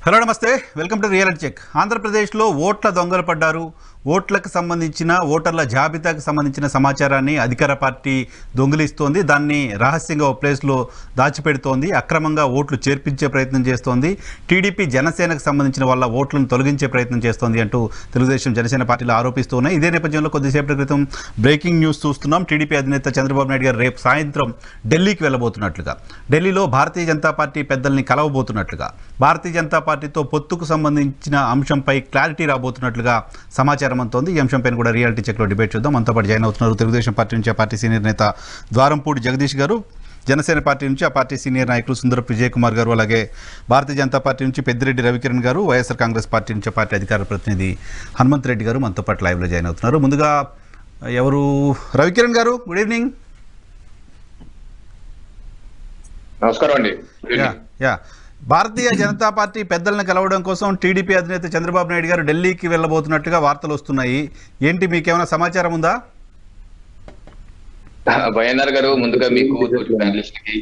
Hello నమస్తే, welcome to reality check. ఆంధ్రప్రదేశ్లో ఓట్ల దొంగలు పడ్డారు. ఓట్లకు సంబంధించిన ఓటర్ల జాబితాకు సంబంధించిన సమాచారాన్ని అధికార పార్టీ దొంగిలిస్తోంది. దాన్ని రహస్యంగా ఓ ప్లేస్లో దాచిపెడుతోంది. అక్రమంగా ఓట్లు చేర్పించే ప్రయత్నం చేస్తోంది. టీడీపీ జనసేనకు సంబంధించిన వాళ్ళ ఓట్లను తొలగించే ప్రయత్నం చేస్తోంది అంటూ తెలుగుదేశం జనసేన పార్టీలు ఆరోపిస్తున్నాయి. ఇదే నేపథ్యంలో కొద్దిసేపటి క్రితం బ్రేకింగ్ న్యూస్ చూస్తున్నాం. టీడీపీ అధినేత చంద్రబాబు నాయుడు గారు రేపు సాయంత్రం ఢిల్లీకి వెళ్ళబోతున్నట్లుగా, ఢిల్లీలో భారతీయ జనతా పార్టీ పెద్దల్ని కలవబోతున్నట్లుగా, భారతీయ జనతా పార్టీతో పొత్తుకు సంబంధించిన అంశంపై క్లారిటీ రాబోతున్నట్లుగా సమాచారం అంతోంది. ఈ అంశంపై కూడా రియాలిటీ చెక్లో డిబేట్ చూద్దాం. మనతో పాటు జాయిన్ అవుతున్నారు తెలుగుదేశం పార్టీ నుంచి ఆ పార్టీ సీనియర్ నేత ద్వారంపూడి జగదీష్ గారు, జనసేన పార్టీ నుంచి ఆ పార్టీ సీనియర్ నాయకులు సుందరపు విజయ్ కుమార్ గారు, అలాగే భారతీయ జనతా పార్టీ నుంచి పెద్దిరెడ్డి రవికిరణ్ గారు, వైఎస్ఆర్ కాంగ్రెస్ పార్టీ నుంచి పార్టీ అధికార ప్రతినిధి హనుమంత్ రెడ్డి గారు మనతో పాటు లైవ్లో జాయిన్ అవుతున్నారు. ముందుగా ఎవరు? రవికిరణ్ గారు, గుడ్ ఈవినింగ్. నమస్కారం అండి. భారతీయ జనతా పార్టీ పెద్దలను కలవడం కోసం టీడీపీ అధినేత చంద్రబాబు నాయుడు గారు ఢిల్లీకి వెళ్ళబోతున్నట్టుగా వార్తలు వస్తున్నాయి. ఏంటి, మీకేమైనా సమాచారం ఉందా? వైఎన్ఆర్ గారు, ముందుగా మీకు జర్నలిస్ట్కి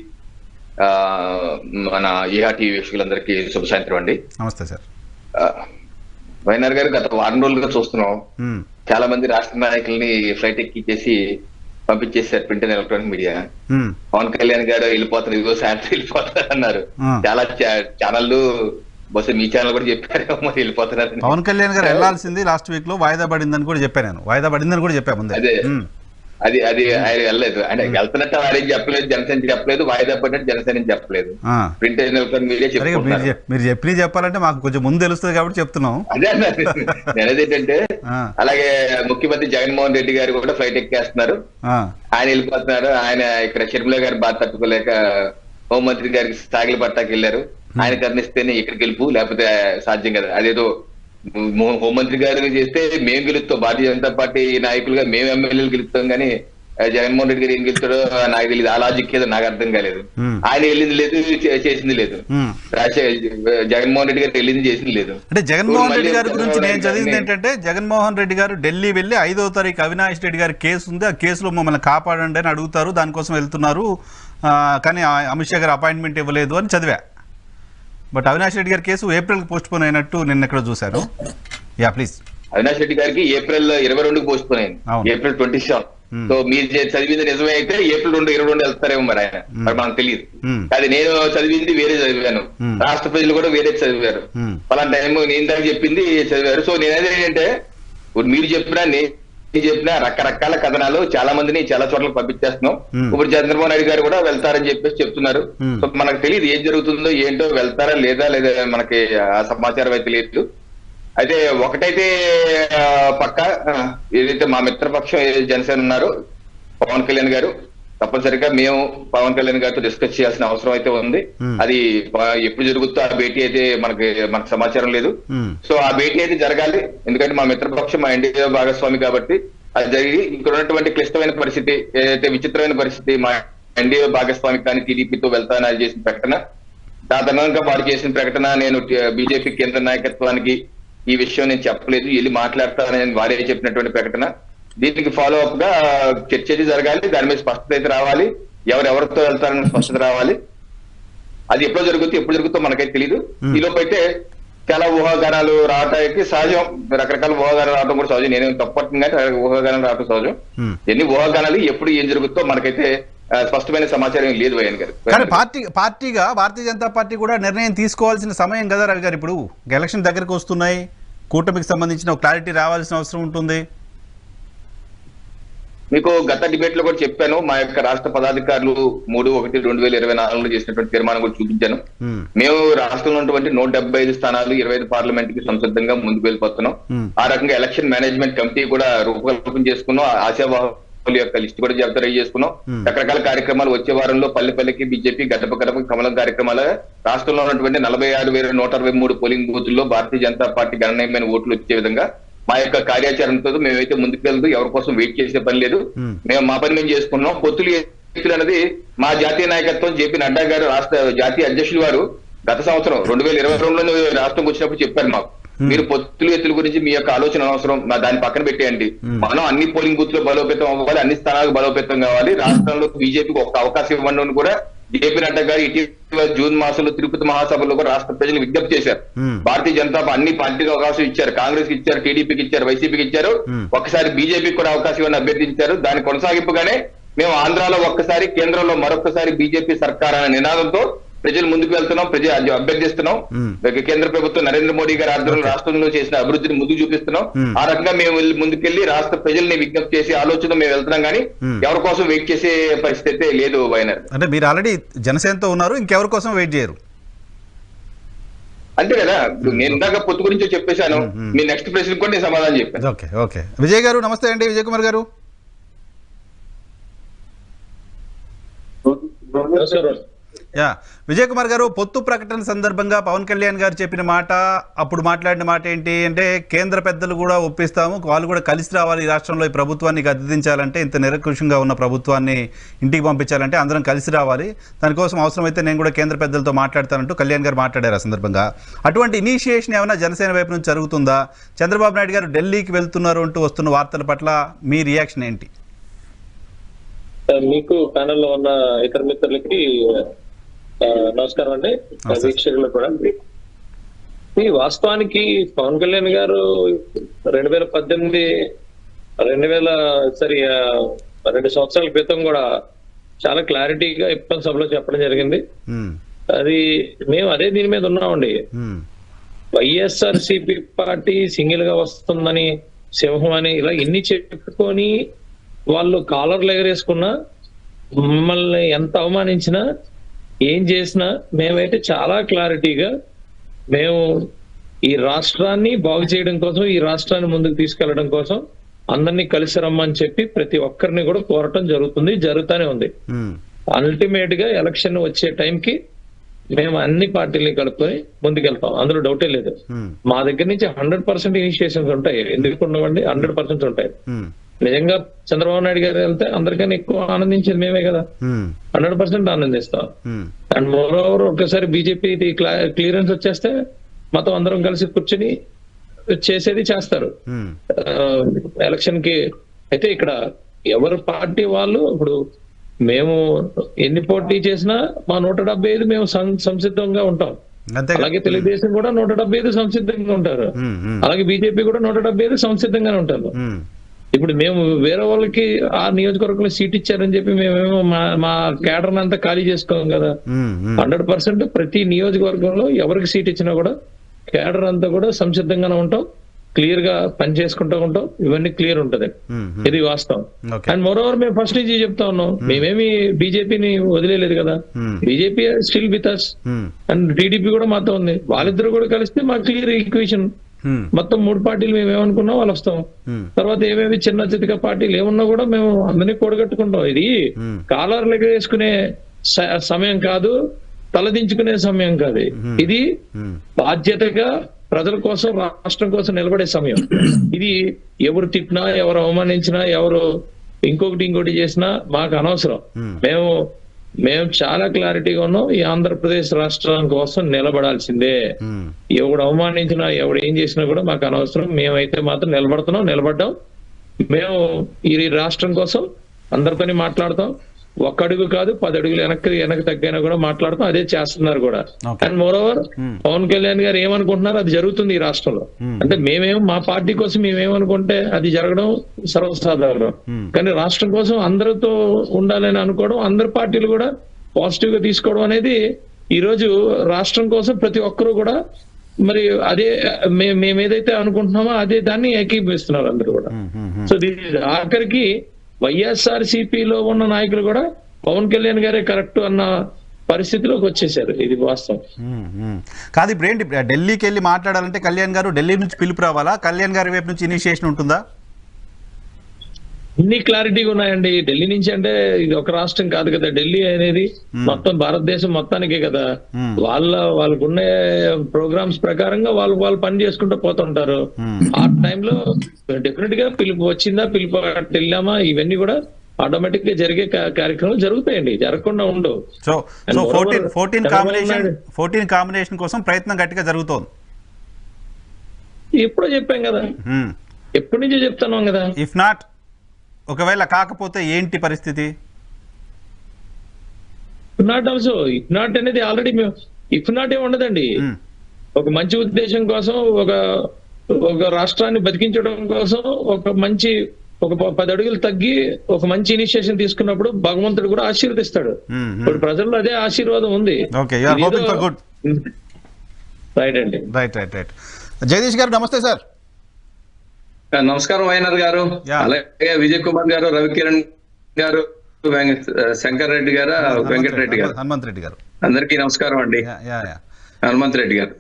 మన ఈహా టీవీ వీక్షకులందరికీ శుభ సాయంత్రం అండి. నమస్తే సార్. వైఎన్ఆర్ గారు, గత వారం రోజులుగా చూస్తున్నాం చాలా మంది రాష్ట్ర నాయకుల్ని ఫ్లైట్ ఎక్కించేసి పంపించేశారు print and electronic media. Pawan Kalyan గారు వెళ్ళిపోతారు, ఇదిగో సాయంత్రం వెళ్ళిపోతారు అన్నారు. చాలా ఛానళ్ళు, బహుశా మీ ఛానల్ కూడా చెప్పారు మరి వెళ్ళిపోతున్నారు. పవన్ కళ్యాణ్ గారు వెళ్లాల్సింది లాస్ట్ వీక్ లో వాయిదా పడిందని కూడా చెప్పాను నేను. వాయిదా పడిందని కూడా చెప్పాను ముందే. అదే అది ఆయన వెళ్ళలేదు. ఆయన వెళ్తున్నట్టు వారేం చెప్పలేదు, జనసేన చెప్పలేదు, వాయిదా పడినట్టు జనసేన చెప్పలేదు. ప్రింట్ అండ్ ఎలక్ట్రానిక్ మీడియా చెప్పారు. మీరు చెప్పి చెప్పాలంటే మాకు కొంచెం ముందు తెలుస్తుంది కాబట్టి చెప్తున్నాం. అదే నేనేదేంటంటే, అలాగే ముఖ్యమంత్రి జగన్మోహన్ రెడ్డి గారు కూడా ఫ్లైట్ ఎక్కేస్తున్నారు, ఆయన వెళ్ళిపోతున్నారు. ఆయన ఇక్కడ షర్మిల గారు బాధ తట్టుకోలేక హోంమంత్రి గారికి సాగిలి పట్టాకి వెళ్ళారు. ఆయన కర్ణిస్తేనే ఇక్కడికి గెలుపు, లేకపోతే సాధ్యం కదా. అదేదో హోంమంత్రి గారు చేస్తే మేము గెలుస్తాం, భారతీయ జనతా పార్టీ నాయకులుగా మేము ఎమ్మెల్యేలు గెలుస్తాం, కానీ జగన్మోహన్ రెడ్డి గారు ఏం గెలుస్తాడో నాకు తెలియదు. ఆ లాజిక్ ఏదో నాకు అర్థం కాలేదు. ఆయన వెళ్ళింది లేదు, చేసింది లేదు. జగన్మోహన్ రెడ్డి గారు వెళ్ళింది, చేసింది లేదు. అంటే జగన్మోహన్ రెడ్డి గారి గురించి నేను చదివింది ఏంటంటే, జగన్మోహన్ రెడ్డి గారు ఢిల్లీ వెళ్ళి 5వ తారీఖు అవినాష్ రెడ్డి గారి కేసు ఉంది, ఆ కేసులో మమ్మల్ని కాపాడండి అని అడుగుతారు, దానికోసం వెళ్తున్నారు, కానీ అమిత్ షా గారు అపాయింట్మెంట్ ఇవ్వలేదు అని చదివా. బట్ అవినాష్ రెడ్డి గారి కేసు ఏప్రిల్ పోస్ట్ పోన్ అయినట్టు నిన్న ఎక్కడ చూశాను. Yeah please. అవినాష్ రెడ్డి గారికి ఏప్రిల్ 22 పోస్ట్ పోన్ అయింది, ఏప్రిల్ 27. సో మీరు చదివింది నిజమే అయితే ఏప్రిల్ 22 వెళ్తారేమో మరి ఆయన, మరి మనకు తెలియదు. అది నేను చదివింది వేరే చదివాను, రాష్ట్ర ప్రజలు కూడా వేరే చదివారు, పలానా టైం నేను దాకా చెప్పింది చదివారు. సో నేనేది ఏంటంటే, మీరు చెప్పినా నేను చెప్పినా రకరకాల కథనాలు చాలా మందిని చాలా చోట్ల పంపించేస్తున్నాం. ఇప్పుడు చంద్రబాబు నాయుడు గారు కూడా వెళ్తారని చెప్పేసి చెప్తున్నారు. సో మనకు తెలియదు ఏం జరుగుతుందో ఏంటో, వెళ్తారా లేదా మనకి ఆ సమాచారం అయితే లేదు. అయితే ఒకటైతే పక్క, ఏదైతే మా మిత్రపక్షం జనసేన ఉన్నారు పవన్ కళ్యాణ్ గారు, తప్పనిసరిగా మేము పవన్ కళ్యాణ్ గారితో డిస్కస్ చేయాల్సిన అవసరం అయితే ఉంది. అది ఎప్పుడు జరుగుతుందో ఆ భేటీ అయితే మనకు సమాచారం లేదు. సో ఆ భేటీ అయితే జరగాలి, ఎందుకంటే మా మిత్రపక్షం మా ఎన్డీఏ భాగస్వామి కాబట్టి అది జరిగి ఇక్కడ ఉన్నటువంటి క్లిష్టమైన పరిస్థితి, ఏదైతే విచిత్రమైన పరిస్థితి, మా ఎన్డీఏ భాగస్వామి కానీ టీడీపీతో వెళ్తానని చేసిన ప్రకటన, దాదాపుగా వారు చేసిన ప్రకటన, నేను బీజేపీ కేంద్ర నాయకత్వానికి ఈ విషయం నేను చెప్పలేదు, వెళ్ళి మాట్లాడతానని వారే చెప్పినటువంటి ప్రకటన. దీనికి ఫాలో అప్ గా చర్చ అయితే జరగాలి, దాని మీద స్పష్టత అయితే రావాలి, ఎవరెవరితో వెళ్తారని స్పష్టత రావాలి. అది ఎప్పుడు జరుగుతుందో మనకైతే తెలియదు. ఈలోపు అయితే చాలా ఊహాగానాలు రావటానికి సహజం, రకరకాల ఊహాగానాలు రావడం కూడా సహజం, నేనేం తప్పట్టు కానీ ఊహాగానాలు రావడం సహజం. ఎన్ని ఊహాగానాలు ఎప్పుడు ఏం జరుగుతుందో మనకైతే స్పష్టమైన సమాచారం లేదు వైఎన్ గారు. కానీ పార్టీగా భారతీయ జనతా పార్టీ కూడా నిర్ణయం తీసుకోవాల్సిన సమయం కదా రవి గారు. ఇప్పుడు ఎలక్షన్ దగ్గరకు వస్తున్నాయి, కూటమికి సంబంధించిన క్లారిటీ రావాల్సిన అవసరం ఉంటుంది. మీకు గత డిబేట్ లో కూడా చెప్పాను, మా యొక్క రాష్ట్ర పదాధికారులు 3/1/2024 చేసినటువంటి తీర్మానం కూడా చూపించాను. మేము రాష్ట్రంలో ఉన్నటువంటి 175 స్థానాలు, 25 పార్లమెంట్ కి సంసిద్ధంగా ముందుకు వెళ్ళిపోతున్నాం. ఆ రకంగా ఎలక్షన్ మేనేజ్మెంట్ కమిటీ కూడా రూపకల్పన చేసుకున్నాం, ఆశావాహుల యొక్క లిస్ట్ కూడా జాబితా చేసుకున్నాం. రకరకాల కార్యక్రమాలు వచ్చే వారంలో పల్లెకి బీజేపీ, గడప కమలం కార్యక్రమాల రాష్ట్రంలో ఉన్నటువంటి 46,163 పోలింగ్ బూతుల్లో భారతీయ జనతా పార్టీ గణనీయమైన ఓట్లు వచ్చే విధంగా మా యొక్క కార్యాచరణతో మేమైతే ముందుకు వెళ్తూ ఎవరి కోసం వెయిట్ చేసే పని లేదు. మేము మా పని మేము చేసుకున్నాం. పొత్తులు అనేది మా జాతీయ నాయకత్వం జేపీ నడ్డా గారు, రాష్ట్ర జాతీయ అధ్యక్షులు వారు గత సంవత్సరం 2022లో రాష్ట్రంకి వచ్చినప్పుడు చెప్పారు మాకు, మీరు పొత్తులు ఎత్తుల గురించి మీ యొక్క ఆలోచన అవసరం, దాన్ని పక్కన పెట్టేయండి, మనం అన్ని పోలింగ్ బూత్ లో బలోపేతం అవ్వాలి, అన్ని స్థానాలకు బలోపేతం కావాలి, రాష్ట్రంలో బీజేపీకి ఒక అవకాశం ఇవ్వండి అని కూడా జేపీ నడ్డా గారు ఇటీవల జూన్ మాసంలో తిరుపతి మహాసభలో కూడా రాష్ట్ర ప్రజలు విజ్ఞప్తి చేశారు. భారతీయ జనతా అన్ని పార్టీలకు అవకాశం ఇచ్చారు, కాంగ్రెస్ కి ఇచ్చారు, టీడీపీకి ఇచ్చారు, వైసీపీకి ఇచ్చారు, ఒక్కసారి బీజేపీకి కూడా అవకాశం ఇవ్వని అభ్యర్థించారు. దాని కొనసాగింపుగానే మేము ఆంధ్రాలో ఒక్కసారి, కేంద్రంలో మరొకసారి బీజేపీ సర్కార్ అనే నినాదంతో ప్రజలు ముందుకు వెళ్తున్నాం, అభ్యర్థిస్తున్నాం. కేంద్ర ప్రభుత్వం నరేంద్ర మోడీ గారి ఆధ్వర్యంలో రాష్ట్రంలో చేసిన అభివృద్ధిని ముందుకు చూపిస్తున్నాం. ఆ రకంగా మేము ముందుకెళ్లి రాష్ట్ర ప్రజల్ని విజ్ఞప్తి చేసి ఆలోచన మేము వెళ్తున్నాం, కానీ ఎవరి కోసం వెయిట్ చేసే పరిస్థితి అయితే లేదు. వైనర్ అంటే మీరు ఆల్రెడీ జనసేనతో ఉన్నారు, ఇంకెవరి కోసం వెయిట్ చేయరు అంతే కదా. నేను ఇందాక పొత్తు గురించి చెప్పేశాను, మీ నెక్స్ట్ ప్రశ్న కూడా నేను సమాధానం చెప్పాను. Okay okay. విజయ్ గారు నమస్తే అండి. విజయ్ కుమార్ గారు. యా విజయ్ కుమార్ గారు, పొత్తు ప్రకటన సందర్భంగా పవన్ కళ్యాణ్ గారు చెప్పిన మాట, అప్పుడు మాట్లాడిన మాట ఏంటి అంటే, కేంద్ర పెద్దలు కూడా ఒప్పిస్తాము, వాళ్ళు కూడా కలిసి రావాలి, ఈ రాష్ట్రంలో ఈ ప్రభుత్వాన్ని గద్దెదించాలంటే, ఇంత నిరకుశంగా ఉన్న ప్రభుత్వాన్ని ఇంటికి పంపించాలంటే అందరం కలిసి రావాలి, దానికోసం అవసరమైతే నేను కూడా కేంద్ర పెద్దలతో మాట్లాడతానంటూ కళ్యాణ్ గారు మాట్లాడారు. ఆ సందర్భంగా అటువంటి ఇనిషియేషన్ ఏమైనా జనసేన వైపు నుంచి జరుగుతుందా? చంద్రబాబు నాయుడు గారు ఢిల్లీకి వెళ్తున్నారు అంటూ వస్తున్న వార్తల పట్ల మీ రియాక్షన్ ఏంటి? మీకు ప్యానెల్లో ఉన్న ఇతర మిత్రులకి నమస్కారం అండి, వీక్షకులకు కూడా. ఈ వాస్తవానికి పవన్ కళ్యాణ్ గారు 2018 2 సంవత్సరాల క్రితం కూడా చాలా క్లారిటీగా ఇప్పటి సభలో చెప్పడం జరిగింది. అది మేము అదే దీని మీద ఉన్నామండి. వైఎస్ఆర్సీపీ పార్టీ సింగిల్ గా వస్తుందని, సింహం అని ఇలా ఎన్ని చెప్పుకొని వాళ్ళు కాలర్లు ఎగరేసుకున్నా, మమ్మల్ని ఎంత అవమానించినా, ఏం చేసినా మేమైతే చాలా క్లారిటీగా మేము ఈ రాష్ట్రాన్ని బాగు చేయడం కోసం, ఈ రాష్ట్రాన్ని ముందుకు తీసుకెళ్లడం కోసం అందరినీ కలిసి రమ్మని చెప్పి ప్రతి ఒక్కరిని కూడా కోరటం జరుగుతూనే ఉంది. అల్టిమేట్ గా ఎలక్షన్ వచ్చే టైంకి మేము అన్ని పార్టీలని కలుపుకొని ముందుకెళ్తాం, అందులో డౌటే లేదు. మా దగ్గర నుంచి 100% ఇనిషియేషన్స్ ఉంటాయి, ఎందుకు ఉండవండి, 100% ఉంటాయి. నిజంగా చంద్రబాబు నాయుడు గారు వెళ్తే అందరికన్నా ఎక్కువ ఆనందించేది మేమే కదా, 100% ఆనందిస్తాం. అండ్ మోర్ ఓవర్ ఒకసారి బీజేపీ క్లియరెన్స్ వచ్చేస్తే మొత్తం అందరం కలిసి కూర్చొని చేసేది చేస్తారు ఎలక్షన్ కి. అయితే ఇక్కడ ఎవరు పార్టీ వాళ్ళు, ఇప్పుడు మేము ఎన్ని పోటీ చేసినా మా 175 మేము సంసిద్ధంగా ఉంటాం. అలాగే తెలుగుదేశం కూడా 175 సంసిద్ధంగా ఉంటారు, అలాగే బీజేపీ కూడా 175 సంసిద్ధంగానే ఉంటారు. ఇప్పుడు మేము వేరే వాళ్ళకి ఆ నియోజకవర్గంలో సీట్ ఇచ్చారని చెప్పి మేమేమో మా కేడర్ అంతా ఖాళీ చేసుకోం కదా. 100% ప్రతి నియోజకవర్గంలో ఎవరికి సీట్ ఇచ్చినా కూడా కేడర్ అంతా కూడా సంసిద్ధంగానే ఉంటాం, క్లియర్ గా పని చేసుకుంటూ ఉంటాం, ఇవన్నీ క్లియర్ ఉంటది, ఇది వాస్తవం. అండ్ మోర్ ఓవర్ మేము ఫస్ట్ నుంచి చెప్తా ఉన్నాం, మేమేమి బీజేపీని వదిలేదు కదా, BJP still with us, and TDP కూడా మాతో ఉంది. వాళ్ళిద్దరు కూడా కలిస్తే మాకు క్లియర్ ఈక్వేషన్, మొత్తం 3 పార్టీలు మేము ఏమనుకున్నాం వాళ్ళు వస్తాం. తర్వాత ఏమేమి చిన్న చితక పార్టీలు ఏమున్నా కూడా మేము అందరినీ కూడగట్టుకుంటాం. ఇది కాలర్లు వేసుకునే సమయం కాదు, తలదించుకునే సమయం కాదు, ఇది బాధ్యతగా ప్రజల కోసం, రాష్ట్రం కోసం నిలబడే సమయం. ఇది ఎవరు తిట్టినా, ఎవరు అవమానించినా, ఎవరు ఇంకొకటి చేసినా మాకు అనవసరం. మేము చాలా క్లారిటీగా ఉన్నాం, ఈ ఆంధ్రప్రదేశ్ రాష్ట్రం కోసం నిలబడాల్సిందే. ఎవడు అవమానించినా, ఎవడు ఏం చేసినా కూడా మాకు అనవసరం. మేమైతే మాత్రం నిలబడ్డాం. మేము ఈ రాష్ట్రం కోసం అందరితోని మాట్లాడతాం. 1 అడుగు కాదు, 10 అడుగులు వెనక్కి తగ్గైనా కూడా మాట్లాడతాం, అదే చేస్తున్నారు కూడా. And moreover Pawan Kalyan గారు ఏమనుకుంటున్నారు అది జరుగుతుంది ఈ రాష్ట్రంలో. అంటే మా పార్టీ కోసం మేమేమనుకుంటే అది జరగడం సర్వసాధారణం, కానీ రాష్ట్రం కోసం అందరితో ఉండాలని అనుకోవడం, అందరి పార్టీలు కూడా పాజిటివ్ గా తీసుకోవడం అనేది ఈ రోజు రాష్ట్రం కోసం ప్రతి ఒక్కరూ కూడా మరి అదే మేమేదైతే అనుకుంటున్నామో అదే దాన్ని ఏకీభవిస్తున్నారు అందరూ కూడా. సో ఆఖరికి వైఎస్ఆర్సీపీలో ఉన్న నాయకులు కూడా పవన్ కళ్యాణ్ గారే కరెక్ట్ అన్న పరిస్థితిలోకి వచ్చేసారు, ఇది వాస్తవం. కాదు, ఇప్పుడు ఏంటి, ఢిల్లీకి వెళ్ళి మాట్లాడాలంటే కళ్యాణ్ గారు ఢిల్లీ నుంచి పిలుపు రావాలా, కళ్యాణ్ గారి వైపు నుంచి ఇనిషియేషన్ ఉంటుందా? అన్ని క్లారిటీగా ఉన్నాయండి. ఢిల్లీ నుంచి అంటే ఇది ఒక రాష్ట్రం కాదు కదా, ఢిల్లీ అనేది మొత్తం భారతదేశం మొత్తానికే కదా. వాళ్ళకున్న ప్రోగ్రామ్స్ ప్రకారంగా వాళ్ళు పని చేసుకుంటూ పోతుంటారు. ఆ టైంలో డెఫినెట్ గా పిలుపు వచ్చిందా, పిలుపు వెళ్ళామా, ఇవన్నీ కూడా ఆటోమేటిక్ గా జరిగే కార్యక్రమాలు జరుగుతాయండి, జరగకుండా ఉండవు. సో 14 కాంబినేషన్ కోసం ప్రయత్నం గట్టిగా జరుగుతోంది. ఎప్పుడో చెప్పాం కదా, ఎప్పటి నుంచో చెప్తున్నాం కదా. ఇఫ్ నాట్, ఒకవేళ కాకపోతే ఏంటి పరిస్థితి? నాట్ ఆల్సో, ఇఫ్ నాట్ అనేది ఆల్రెడీ ఇఫ్ నాట్ ఏమి ఉండదండి. ఒక మంచి ఉద్దేశం కోసం, ఒక రాష్ట్రాన్ని బతికించడం కోసం ఒక 10 అడుగులు తగ్గి ఒక మంచి ఇనిషియేషన్ తీసుకున్నప్పుడు భగవంతుడు కూడా ఆశీర్వదిస్తాడు. ఇప్పుడు ప్రజల్లో అదే ఆశీర్వాదం ఉంది. రైట్ అండి. రైట్. జగదీష్ గారు నమస్తే సార్. నమస్కారం వైఎన్ఆర్ గారు, అలాగే విజయ్ కుమార్ గారు, రవికిరణ్ గారు, శంకర్ రెడ్డి గారు, వెంకటరెడ్డి గారు, హనుమంత్ రెడ్డి గారు, అందరికీ నమస్కారం అండి. హనుమంత్ రెడ్డి గారు,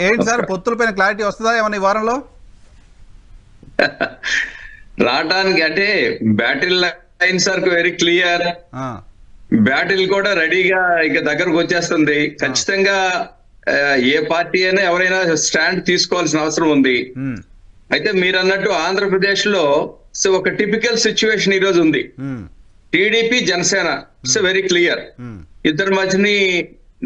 ఏంటి సార్ పొత్తులపైన క్లారిటీ వస్తుందా ఏమన్నా ఈ వారంలో? రావటానికి అంటే battle lines are very clear. Battle కూడా రెడీగా ఇక దగ్గరకు వచ్చేస్తుంది. ఖచ్చితంగా ఏ పార్టీ అయినా ఎవరైనా స్టాండ్ తీసుకోవాల్సిన అవసరం ఉంది. అయితే మీరు అన్నట్టు ఆంధ్రప్రదేశ్ లో ఒక టిపికల్ సిచ్యువేషన్ ఈ రోజు ఉంది. TDP Janasena it's very clear.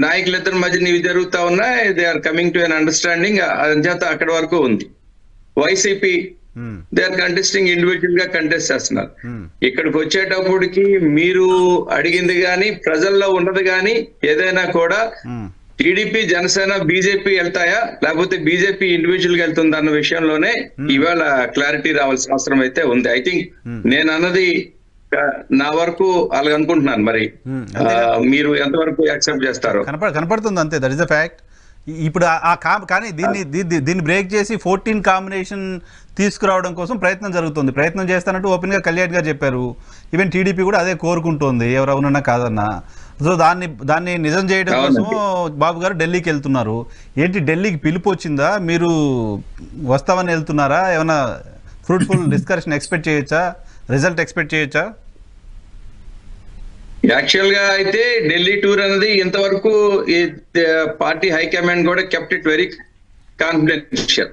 నాయకులిద్దరి మధ్యన ఇవి జరుగుతా ఉన్నాయి. They are coming to an understanding. అంచేత అక్కడి వరకు ఉంది. YCP they are contesting, individual గా కంటెస్ట్ చేస్తున్నారు. ఇక్కడికి వచ్చేటప్పటికి మీరు అడిగింది గాని ప్రజల్లో ఉన్నది గాని ఏదైనా కూడా టీడీపీ జనసేన బీజేపీ వెళ్తాయా లేకపోతే బీజేపీ ఇండివిజువల్ గా వెళ్తుందా అన్న విషయంలోనే ఇవాళ క్లారిటీ రావాల్సిన అవసరం అయితే ఉంది. ఐ థింక్ నేను అన్నది నా వరకు అలాగ అనుకుంటున్నాను. మరి మీరు ఎంతవరకు యాక్సెప్ట్ చేస్తారు? కనపడుతుంది అంతే, దట్ ఇస్ ద ఫ్యాక్ట్. ఇప్పుడు కానీ దీన్ని బ్రేక్ చేసి 14 కాంబినేషన్ తీసుకురావడం కోసం ప్రయత్నం చేస్తానంటూ ఓపెన్ గా కళ్యాణ్ గారు చెప్పారు. ఈవెన్ టీడీపీ కూడా అదే కోరుకుంటోంది, ఎవరెవరన్నా కాదన్నా. సో దాన్ని నిజం చేయడం కోసం బాబు గారు ఢిల్లీకి వెళ్తున్నారు. ఏంటి ఢిల్లీకి పిలుపు వచ్చిందా? మీరు వస్తామని వెళ్తున్నారా? ఏమైనా ఫ్రూట్ఫుల్ డిస్కషన్ ఎక్స్పెక్ట్ చేయొచ్చా? రిజల్ట్ ఎక్స్పెక్ట్ చేయొచ్చా? యాక్చువల్ గా అయితే ఢిల్లీ టూర్ అనేది ఇంతవరకు పార్టీ హైకమాండ్ కూడా కెప్ట్ ఇట్ వెరీ కాన్ఫిడెన్షియల్.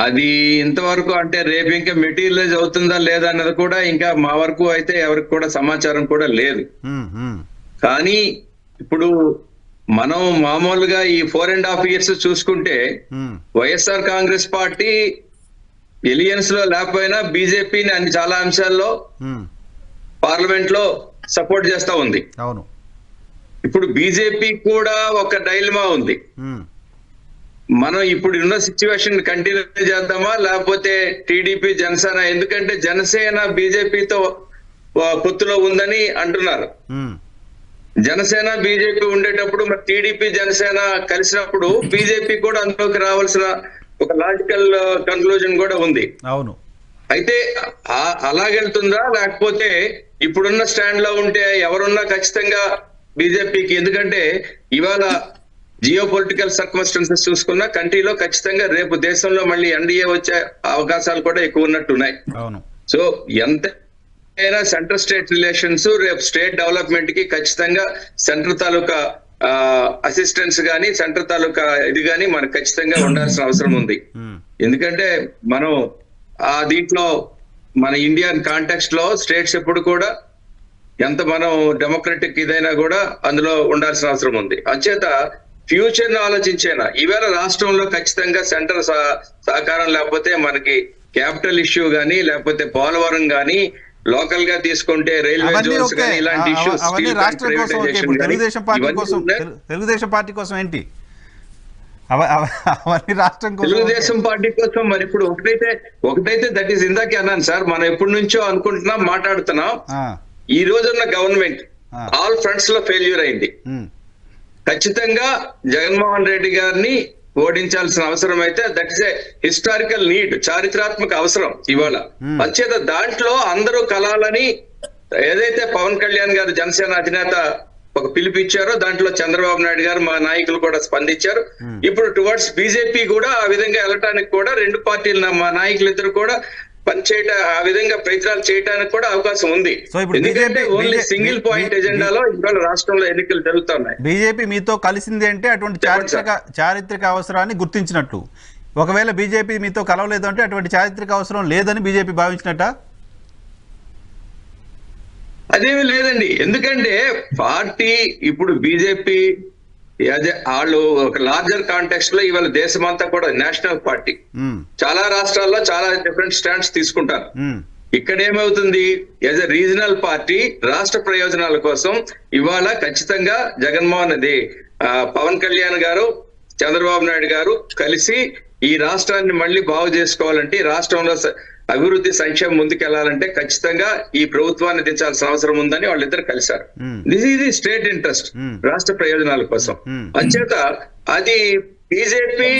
అది ఇంతవరకు అంటే రేపు ఇంకా మెటీరియలైజ్ అవుతుందా లేదా అన్నది కూడా ఇంకా మా వరకు అయితే ఎవరికి కూడా సమాచారం కూడా లేదు. కానీ ఇప్పుడు మనం మామూలుగా ఈ 4.5 years చూసుకుంటే వైఎస్ఆర్ కాంగ్రెస్ పార్టీ ఎలియన్స్ లో లేకపోయినా బీజేపీని అన్ని చాలా అంశాల్లో పార్లమెంట్ లో సపోర్ట్ చేస్తా ఉంది. అవును. ఇప్పుడు బీజేపీ కూడా ఒక డైలమా ఉంది. మనం ఇప్పుడు ఉన్న సిచ్యువేషన్ కంటిన్యూ చేద్దామా లేకపోతే టీడీపీ జనసేన, ఎందుకంటే జనసేన బీజేపీతో పొత్తులో ఉందని అంటున్నారు. జనసేన బీజేపీ ఉండేటప్పుడు మరి టీడీపీ జనసేన కలిసినప్పుడు బీజేపీ కూడా అందులోకి రావాల్సిన ఒక లాజికల్ కన్క్లూజన్ కూడా ఉంది. అవును. అయితే అలాగెళ్తుందా లేకపోతే ఇప్పుడున్న స్టాండ్ లో ఉంటే ఎవరున్నా ఖచ్చితంగా బీజేపీకి, ఎందుకంటే ఇవాళ జియో పొలిటికల్ సర్కమ్స్టాన్సెస్ చూసుకున్నా కంట్రీలో ఖచ్చితంగా రేపు దేశంలో మళ్ళీ ఎన్డీఏ వచ్చే అవకాశాలు కూడా ఎక్కువ ఉన్నట్టున్నాయి. సో ఎంతైనా సెంట్రల్ స్టేట్ రిలేషన్స్ రేపు స్టేట్ డెవలప్మెంట్ కి ఖచ్చితంగా సెంట్రల్ తాలూకా అసిస్టెన్స్ గానీ సెంట్రల్ తాలూకా ఇది గానీ మనకు ఖచ్చితంగా ఉండాల్సిన అవసరం ఉంది. ఎందుకంటే మనం దీంట్లో మన ఇండియన్ కాంటెక్స్ట్ లో స్టేట్స్ ఎప్పుడు కూడా ఎంత మనం డెమోక్రటిక్ ఇదైనా కూడా అందులో ఉండాల్సిన అవసరం ఉంది. అంచేత ఫ్యూచర్ ను ఆలోచించేనా ఈవేళ రాష్ట్రంలో ఖచ్చితంగా సెంటర్ సహకారం లేకపోతే మనకి క్యాపిటల్ ఇష్యూ గానీ లేకపోతే పోలవరం గానీ లోకల్ గా తీసుకుంటే రైల్వే జోన్స్ గానీ ఇలాంటి ఇష్యూస్ తెలుగుదేశం పార్టీ కోసం ఏంటి తెలుగుదేశం పార్టీ కోసం మరి ఇప్పుడు ఒకటైతే దట్ ఈస్ ఇందాకే అన్నాను సార్, మనం ఎప్పటి నుంచో అనుకుంటున్నాం మాట్లాడుతున్నాం. ఈ రోజున్న గవర్నమెంట్ ఆల్ ఫ్రంట్స్ లో ఫెయిల్యూర్ అయింది. ఖచ్చితంగా జగన్మోహన్ రెడ్డి గారిని ఓడించాల్సిన అవసరం అయితే that is a historical need, చారిత్రాత్మక అవసరం ఇవాళ. అంచేత దాంట్లో అందరూ కలాలని ఏదైతే పవన్ కళ్యాణ్ గారు జనసేన అధినేత ఒక పిలుపిచ్చారో దాంట్లో చంద్రబాబు నాయుడు గారు మా నాయకులు కూడా స్పందించారు. ఇప్పుడు టువర్డ్స్ బీజేపీ కూడా ఆ విధంగా వెళ్ళటానికి కూడా రెండు పార్టీలు మా నాయకులు ఇద్దరు కూడా పనిచేయటం ఆ విధంగా ప్రయత్నాలు చేయడానికి కూడా అవకాశం ఉంది. ఎందుకంటే ఓన్లీ సింగిల్ పాయింట్ ఎజెండాలో ఇవాళ రాష్ట్రంలో ఎన్నికలు జరుగుతున్నాయి. బీజేపీ మీతో కలిసింది అంటే అటువంటి చారిత్రక అవసరాన్ని గుర్తించినట్టు. ఒకవేళ బీజేపీ మీతో కలవలేదు అంటే అటువంటి చారిత్రక అవసరం లేదని బీజేపీ భావించినట్ట? అదేమీ లేదండి. ఎందుకంటే పార్టీ ఇప్పుడు బీజేపీ వాళ్ళు ఒక లార్జర్ కాంటెక్స్ట్ లో ఇవాళ దేశమంతా కూడా నేషనల్ పార్టీ, చాలా రాష్ట్రాల్లో చాలా డిఫరెంట్ స్టాండ్స్ తీసుకుంటారు. ఇక్కడ ఏమవుతుంది, యాజ్ ఎ రీజనల్ పార్టీ రాష్ట్ర ప్రయోజనాల కోసం ఇవాళ ఖచ్చితంగా జగన్మోహన్ రెడ్డి, పవన్ కళ్యాణ్ గారు, చంద్రబాబు నాయుడు గారు కలిసి ఈ రాష్ట్రాన్ని మళ్ళీ బాగు చేసుకోవాలంటే, రాష్ట్రంలో అభివృద్ధి సంక్షేమం ముందుకెళ్లాలంటే ఖచ్చితంగా ఈ ప్రభుత్వాన్ని దించాల్సిన అవసరం ఉందని వాళ్ళిద్దరు కలిశారు. This is the state interest, రాష్ట్ర ప్రయోజనాల కోసం. అంచేత అది బీజేపీ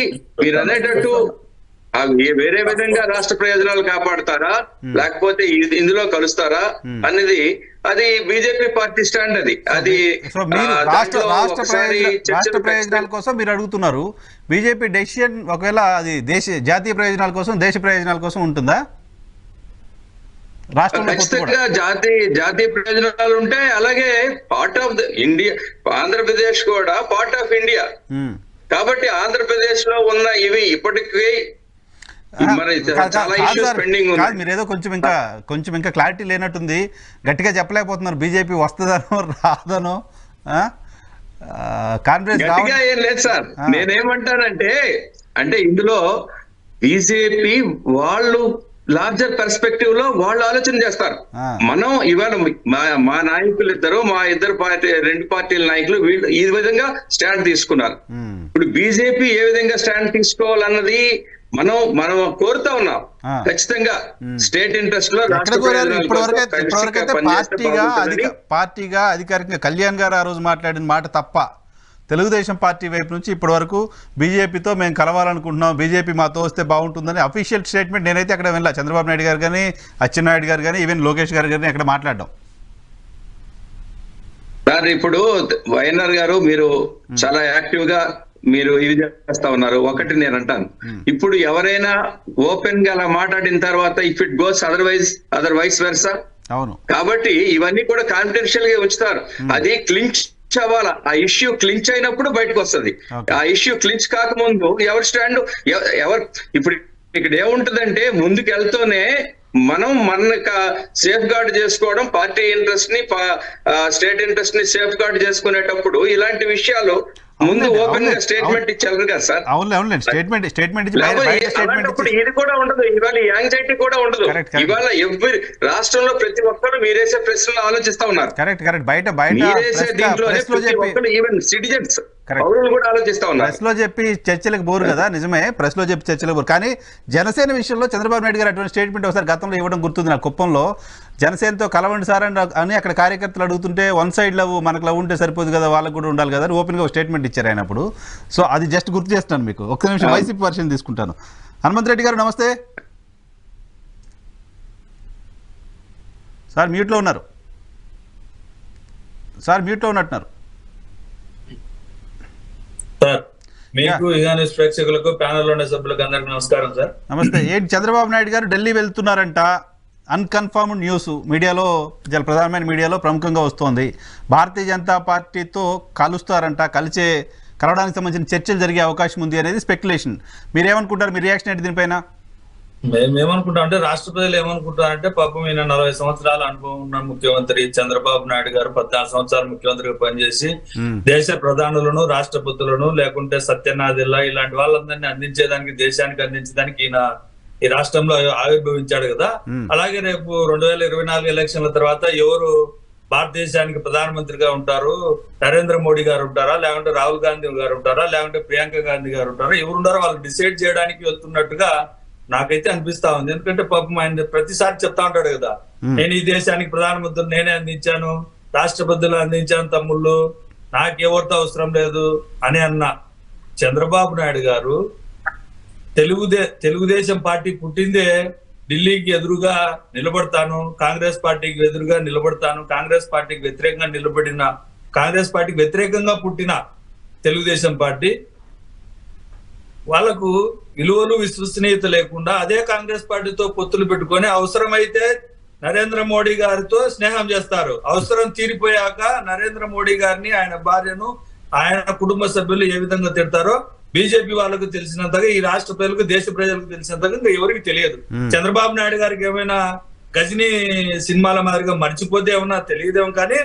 మీరు అనేటట్టు వేరే విధంగా రాష్ట్ర ప్రయోజనాలు కాపాడుతారా లేకపోతే ఇందులో కలుస్తారా అనేది అది బీజేపీ పార్టీ స్టాండ్. అది రాష్ట్ర ప్రయోజనాల కోసం మీరు అడుగుతున్నారు. బీజేపీ డెసిషన్ ఒకవేళ అది జాతీయ ప్రయోజనాల కోసం, దేశ ప్రయోజనాల కోసం ఉంటుందా? ఖచ్చితంగా జాతీయ ప్రయోజనాలు ఉంటాయి. అలాగే part of the India, Andhra Pradesh కూడా పార్ట్ ఆఫ్ ఇండియా కాబట్టి ఆంధ్రప్రదేశ్ లో ఉన్న ఇవి ఇప్పటికీ మీరేదో కొంచెం ఇంకా క్లారిటీ లేనట్టుంది, గట్టిగా చెప్పలేకపోతున్నారు. బీజేపీ వస్తుందనో రాదనో, కాంగ్రెస్ ఏం లేదు సార్. నేనేమంటానంటే ఇందులో బీజేపీ వాళ్ళు లార్జర్ పర్స్పెక్టివ్ లో వాళ్ళు ఆలోచన చేస్తారు. మనం ఇవాళ మా నాయకులు మా ఇద్దరు రెండు పార్టీల నాయకులు వీళ్ళు ఈ విధంగా స్టాండ్ తీసుకున్నారు. ఇప్పుడు బీజేపీ ఏ విధంగా స్టాండ్ తీసుకోవాలన్నది మనం కోరుతా ఉన్నాం. ఖచ్చితంగా స్టేట్ ఇంట్రెస్ట్ లో పార్టీగా అధికారికంగా కళ్యాణ్ గారు ఆ రోజు మాట్లాడిన మాట తప్ప తెలుగుదేశం పార్టీ వైపు నుంచి ఇప్పటి వరకు బీజేపీతో మేము కలవాలనుకుంటున్నాం, బీజేపీ మాతో వస్తే బాగుంటుందని అఫీషియల్ స్టేట్మెంట్ నేనైతే అక్కడ వెళ్ళా. చంద్రబాబు నాయుడు గారు కానీ, అచ్చెన్నాయుడు గారు కానీ, ఈవెన్ లోకేష్ గారు కానీ అక్కడ మాట్లాడడం. సార్ ఇప్పుడు వైఎన్ఆర్ గారు మీరు చాలా యాక్టివ్ గా మీరు ఇది చేస్తా ఉన్నారు. ఒకటి నేను అంటాను, ఇప్పుడు ఎవరైనా ఓపెన్ గా అలా మాట్లాడిన తర్వాత if it goes otherwise versa. అవును, కాబట్టి ఇవన్నీ కూడా కాన్ఫిడెన్షియల్ గా ఉంచుతారు. అది క్లించ్ అవ్వాలా, ఆ ఇష్యూ క్లించ్ అయినప్పుడు బయటకు వస్తుంది. ఆ ఇష్యూ క్లించ్ కాకముందు ఎవరు స్టాండ్ ఎవరు ఇప్పుడు ఇక్కడ ఏముంటదంటే ముందుకు వెళ్తూనే మనం సేఫ్ గార్డ్ చేసుకోవడం, పార్టీ ఇంట్రెస్ట్ ని స్టేట్ ఇంట్రెస్ట్ ని సేఫ్ గార్డ్ చేసుకునేటప్పుడు ఇలాంటి విషయాలు ముందు ఓపెన్ గా స్టేట్మెంట్ ఇచ్చారు కదా సార్. ఇది కూడా ఉండదు, ఇవాళ యాంగ్జైటీ కూడా ఉండదు. ఇవాళ ఎవరి రాష్ట్రంలో ప్రతి ఒక్కరు మీరేసే ప్రశ్నలు ఆలోచిస్తా ఉన్నారు. మీరేసే దీంట్లోనే ప్రతి ఒక్కరు ఈవెన్ సిటిజన్స్ కూడా ఆలోచిస్తా ఉన్నారు. ప్రెస్ లో చెప్పి చర్చలకు బోరు కదా, నిజమే, ప్రెస్ లో చెప్పి చర్చలకు బోరు. కానీ జనసేన విషయంలో చంద్రబాబు నాయుడు గారు అటువంటి స్టేట్మెంట్ ఒకసారి గతంలో ఇవ్వడం గుర్తుంది నాకు. కుప్పంలో జనసేనతో కలవండి సార్ అని అక్కడ కార్యకర్తలు అడుగుతుంటే వన్ సైడ్ లవ్, మనకు లవ్ ఉంటే సరిపోదు కదా, వాళ్ళకు కూడా ఉండాలి కదా అని ఓపెన్ గా స్టేట్మెంట్ ఇచ్చారు ఆయన అప్పుడు. సో అది జస్ట్ గుర్తు చేస్తున్నాను మీకు. ఒక్క నిమిషం వైసీపీ వర్షన్ తీసుకుంటాను. హనుమంతరెడ్డి గారు నమస్తే సార్. మ్యూట్లో ఉన్నారు సార్, మ్యూట్లో ఉన్నట్టున్నారు సార్. మీకు న్యూస్ ప్రేక్షకులకు, ప్యానెల్లో ఉన్న సభ్యులకు అందరికీ నమస్కారం సార్. నమస్తే. ఏంటి చంద్రబాబు నాయుడు గారు ఢిల్లీ వెళ్తున్నారంట, అన్కన్ఫర్మ్డ్ న్యూస్ మీడియాలో, చాలా ప్రధానమైన మీడియాలో ప్రముఖంగా వస్తోంది. భారతీయ జనతా పార్టీతో కలుస్తారంట, కలవడానికి సంబంధించిన చర్చలు జరిగే అవకాశం ఉంది అనేది స్పెక్యులేషన్. మీరేమనుకుంటారు? మీ రియాక్షన్ ఏంటి దీనిపైన? మేమేమనుకుంటాం అంటే రాష్ట్ర ప్రజలు ఏమనుకుంటారంటే పాపం ఈయన 40 సంవత్సరాల అనుభవం ఉన్న ముఖ్యమంత్రి చంద్రబాబు నాయుడు గారు 14 సంవత్సరాలు ముఖ్యమంత్రిగా పనిచేసి దేశ ప్రధానులను, రాష్ట్రపతులను, లేకుంటే సత్యనాథిల్లా ఇలాంటి వాళ్ళందరినీ అందించేదానికి, దేశానికి అందించడానికి ఈయన ఈ రాష్ట్రంలో ఆవిర్భవించాడు కదా. అలాగే రేపు 2024 ఎలక్షన్ల తర్వాత ఎవరు భారతదేశానికి ప్రధానమంత్రిగా ఉంటారు, నరేంద్ర మోడీ గారు ఉంటారా, లేకుంటే రాహుల్ గాంధీ గారు ఉంటారా, లేకుంటే ప్రియాంక గాంధీ గారు ఉంటారా, ఎవరుంటారో వాళ్ళు డిసైడ్ చేయడానికి వెళ్తున్నట్టుగా నాకైతే అనిపిస్తా ఉంది. ఎందుకంటే పాపం ఆయన ప్రతిసారి చెప్తా ఉంటాడు కదా, నేను ఈ దేశానికి ప్రధానమంత్రి నేనే అందించాను, రాష్ట్రపతులు అందించాను తమ్ముళ్ళు, నాకెవరితో అవసరం లేదు అని అన్న చంద్రబాబు నాయుడు గారు తెలుగుదేశం పార్టీ పుట్టిందే ఢిల్లీకి ఎదురుగా నిలబడతాను, కాంగ్రెస్ పార్టీకి ఎదురుగా నిలబడతాను, కాంగ్రెస్ పార్టీకి వ్యతిరేకంగా పుట్టిన తెలుగుదేశం పార్టీ వాళ్లకు విలువలు, విశ్వసనీయత లేకుండా అదే కాంగ్రెస్ పార్టీతో పొత్తులు పెట్టుకొని అవసరమైతే నరేంద్ర మోడీ గారితో స్నేహం చేస్తారు. అవసరం తీరిపోయాక నరేంద్ర మోడీ గారిని, ఆయన భార్యను, ఆయన కుటుంబ సభ్యులు ఏ విధంగా తిడతారో బీజేపీ వాళ్ళకు తెలిసినంతగా, ఈ రాష్ట్ర ప్రజలకు, దేశ ప్రజలకు తెలిసినంతగా ఇంకా ఎవరికి తెలియదు. చంద్రబాబు నాయుడు గారికి ఏమైనా గజనీ సినిమాల మాదిరిగా మర్చిపోతే ఏమన్నా తెలియదేమో, కానీ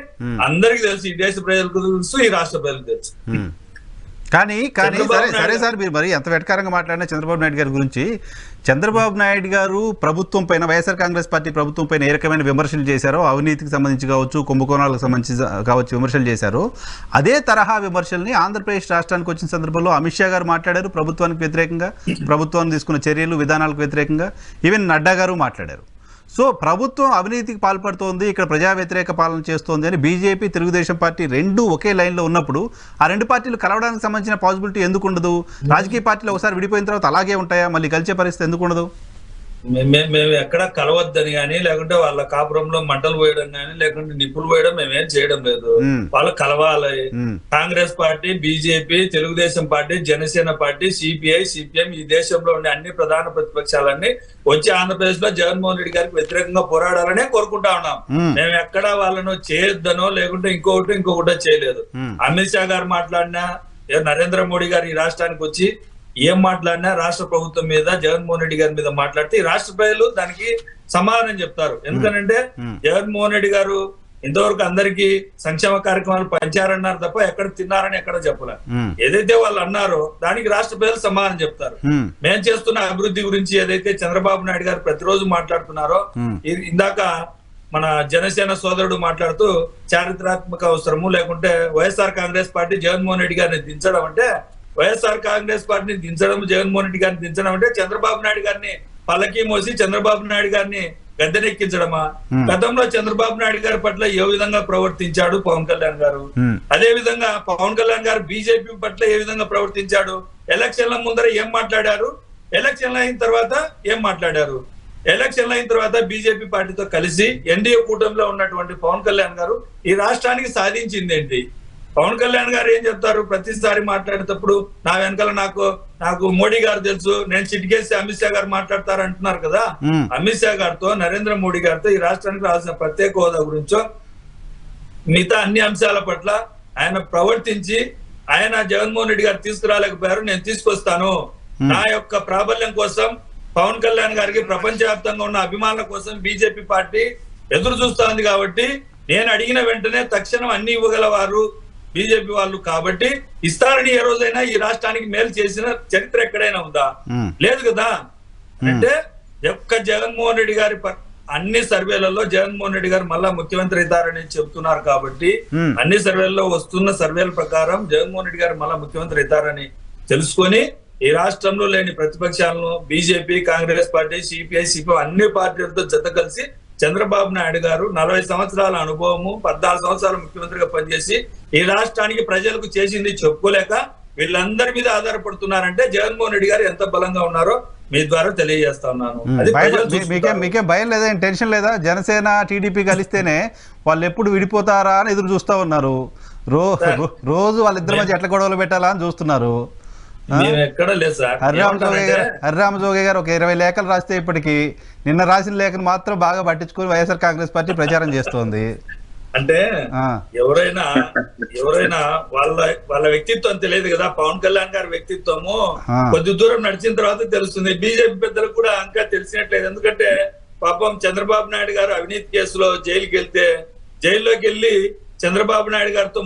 అందరికి తెలుసు, ఈ దేశ ప్రజలకు తెలుసు, ఈ రాష్ట్ర ప్రజలకు తెలుసు. కానీ సరే సార్, మీరు మరి ఎంత వెటకారంగా మాట్లాడినా చంద్రబాబు నాయుడు గారి గురించి, చంద్రబాబు నాయుడు గారు ప్రభుత్వం పైన, వైఎస్ఆర్ కాంగ్రెస్ పార్టీ ప్రభుత్వం పైన ఏ రకమైన విమర్శలు చేశారో, అవినీతికి సంబంధించి కావచ్చు, కుంభకోణాలకు సంబంధించి కావచ్చు విమర్శలు చేశారో, అదే తరహా విమర్శల్ని ఆంధ్రప్రదేశ్ రాష్ట్రానికి వచ్చిన సందర్భంలో అమిత్ షా గారు మాట్లాడారు. ప్రభుత్వానికి వ్యతిరేకంగా, ప్రభుత్వం తీసుకున్న చర్యలు విధానాలకు వ్యతిరేకంగా ఈవెన్ నడ్డా గారు మాట్లాడారు. సో ప్రభుత్వం అవినీతికి పాల్పడుతోంది, ఇక్కడ ప్రజా వ్యతిరేక పాలన చేస్తోంది అని బీజేపీ, తెలుగుదేశం పార్టీ రెండూ ఒకే లైన్లో ఉన్నప్పుడు ఆ రెండు పార్టీలు కలవడానికి సంబంధించిన పాసిబిలిటీ ఎందుకు ఉండదు? రాజకీయ పార్టీలు ఒకసారి విడిపోయిన తర్వాత అలాగే ఉంటాయా? మళ్ళీ కలిసే పరిస్థితి ఎందుకు ఉండదు? మేము ఎక్కడ కలవద్దని కానీ, లేకుంటే వాళ్ళ కాపురంలో మంటలు పోయడం కానీ, లేకుంటే నిప్పులు పోయడం మేమేం చేయడం లేదు. వాళ్ళు కలవాలి. Congress party, BJP, Telugu Desam party, Janasena party, CPI, CPM, ఈ దేశంలో ఉండే అన్ని ప్రధాన ప్రతిపక్షాలన్నీ వచ్చి ఆంధ్రప్రదేశ్ లో జగన్మోహన్ రెడ్డి గారికి వ్యతిరేకంగా పోరాడాలనే కోరుకుంటా ఉన్నాం. మేము ఎక్కడ వాళ్ళను చేయొద్దనో లేకుంటే ఇంకొకటో చేయలేదు. అమిత్ షా గారు మాట్లాడినా, నరేంద్ర మోడీ గారు ఈ రాష్ట్రానికి వచ్చి ఏం మాట్లాడినా రాష్ట్ర ప్రభుత్వం మీద, జగన్మోహన్ రెడ్డి గారి మీద మాట్లాడితే ఈ రాష్ట్ర ప్రజలు దానికి సమాధానం చెప్తారు. ఎందుకనంటే జగన్మోహన్ రెడ్డి గారు ఇంతవరకు అందరికీ సంక్షేమ కార్యక్రమాలు పంచారన్నారు తప్ప ఎక్కడ తిన్నారని ఎక్కడ చెప్పలే. ఏదైతే వాళ్ళు అన్నారో దానికి రాష్ట్ర ప్రజలు సమాధానం చెప్తారు. మేము చేస్తున్న అభివృద్ధి గురించి ఏదైతే చంద్రబాబు నాయుడు గారు ప్రతిరోజు మాట్లాడుతున్నారో, ఇందాక మన జనసేన సోదరుడు మాట్లాడుతూ చారిత్రాత్మక అవసరము, లేకుంటే వైఎస్ఆర్ కాంగ్రెస్ పార్టీ జగన్మోహన్ రెడ్డి గారిని దించడం అంటే, వైఎస్ఆర్ కాంగ్రెస్ పార్టీని దించడం, జగన్మోహన్ రెడ్డి గారిని దించడం అంటే చంద్రబాబు నాయుడు గారిని పల్లకి మోసి చంద్రబాబు నాయుడు గారిని గద్దెనెక్కించడమా? గతంలో చంద్రబాబు నాయుడు గారి పట్ల ఏ విధంగా ప్రవర్తించాడు పవన్ కళ్యాణ్ గారు, అదే విధంగా పవన్ కళ్యాణ్ గారు బీజేపీ పట్ల ఏ విధంగా ప్రవర్తించాడు, ఎలక్షన్ల ముందర ఏం మాట్లాడారు, ఎలక్షన్లు అయిన తర్వాత ఏం మాట్లాడారు, ఎలక్షన్లు అయిన తర్వాత బీజేపీ పార్టీతో కలిసి ఎన్డీఏ కూటమిలో ఉన్నటువంటి పవన్ కళ్యాణ్ గారు ఈ రాష్ట్రానికి సాధించింది ఏంటి? పవన్ కళ్యాణ్ గారు ఏం చెప్తారు? ప్రతిసారి మాట్లాడేటప్పుడు నా వెనకాల నాకు మోడీ గారు తెలుసు, నేను చిటికేసి అమిత్ షా గారు మాట్లాడతారు అంటున్నారు కదా. అమిత్ షా గారితో, నరేంద్ర మోడీ గారితో ఈ రాష్ట్రానికి రావాల్సిన ప్రత్యేక హోదా గురించో మిగతా అన్ని అంశాల పట్ల ఆయన ప్రవర్తించి, ఆయన జగన్మోహన్ రెడ్డి గారు తీసుకురాలేకపోయారు, నేను తీసుకొస్తాను, నా యొక్క ప్రాబల్యం కోసం పవన్ కళ్యాణ్ గారికి ప్రపంచవ్యాప్తంగా ఉన్న అభిమానుల కోసం బీజేపీ పార్టీ ఎదురు చూస్తా ఉంది కాబట్టి నేను అడిగిన వెంటనే తక్షణం అన్ని ఇవ్వగలవారు బీజేపీ వాళ్ళు కాబట్టి ఇస్తారని ఏ రోజైనా ఈ రాష్ట్రానికి మేలు చేసిన చరిత్ర ఎక్కడైనా ఉందా? లేదు కదా. అంటే జగన్మోహన్ రెడ్డి గారి అన్ని సర్వేలలో జగన్మోహన్ రెడ్డి గారు మళ్ళా ముఖ్యమంత్రి అవుతారని చెబుతున్నారు కాబట్టి, అన్ని సర్వేలలో వస్తున్న సర్వేల ప్రకారం జగన్మోహన్ రెడ్డి గారు మళ్ళా ముఖ్యమంత్రి అవుతారని తెలుసుకొని ఈ రాష్ట్రంలో లేని ప్రతిపక్షాలను BJP, Congress party, CPI, CPM అన్ని పార్టీలతో జత కలిసి చంద్రబాబు నాయుడు గారు 40 సంవత్సరాల అనుభవము, 14 సంవత్సరాలు ముఖ్యమంత్రిగా పనిచేసి ఈ రాష్ట్రానికి ప్రజలకు చేసింది చెప్పుకోలేక వీళ్ళందరి మీద ఆధారపడుతున్నారంటే జగన్మోహన్ రెడ్డి గారు ఎంత బలంగా ఉన్నారో మీ ద్వారా తెలియజేస్తా ఉన్నాను. మీకేం భయం లేదా, టెన్షన్ లేదా? జనసేన టీడీపీ కలిస్తేనే వాళ్ళు ఎప్పుడు విడిపోతారా అని ఎదురు చూస్తా ఉన్నారు. రోజు వాళ్ళిద్దరి మధ్య ఎట్లా గొడవలు పెట్టాలా అని చూస్తున్నారు. హరిరామ జోగే గారు ఒక 20 లేఖలు రాస్తే ఇప్పటికీ నిన్న రాసిన లేఖను మాత్రం బాగా పట్టించుకొని వైఎస్ఆర్ కాంగ్రెస్ పార్టీ ప్రచారం చేస్తోంది. అంటే ఎవరైనా వాళ్ళ వ్యక్తిత్వం తెలియదు కదా. పవన్ కళ్యాణ్ గారి వ్యక్తిత్వము కొద్ది దూరం నడిచిన తర్వాత తెలుస్తుంది. బీజేపీ పెద్దలకు కూడా ఇంకా తెలిసినట్లేదు. ఎందుకంటే పాపం చంద్రబాబు నాయుడు గారు అవినీతి కేసులో జైలుకి వెళ్తే, జైల్లోకి వెళ్ళి చంద్రబాబు నాయుడు గారితో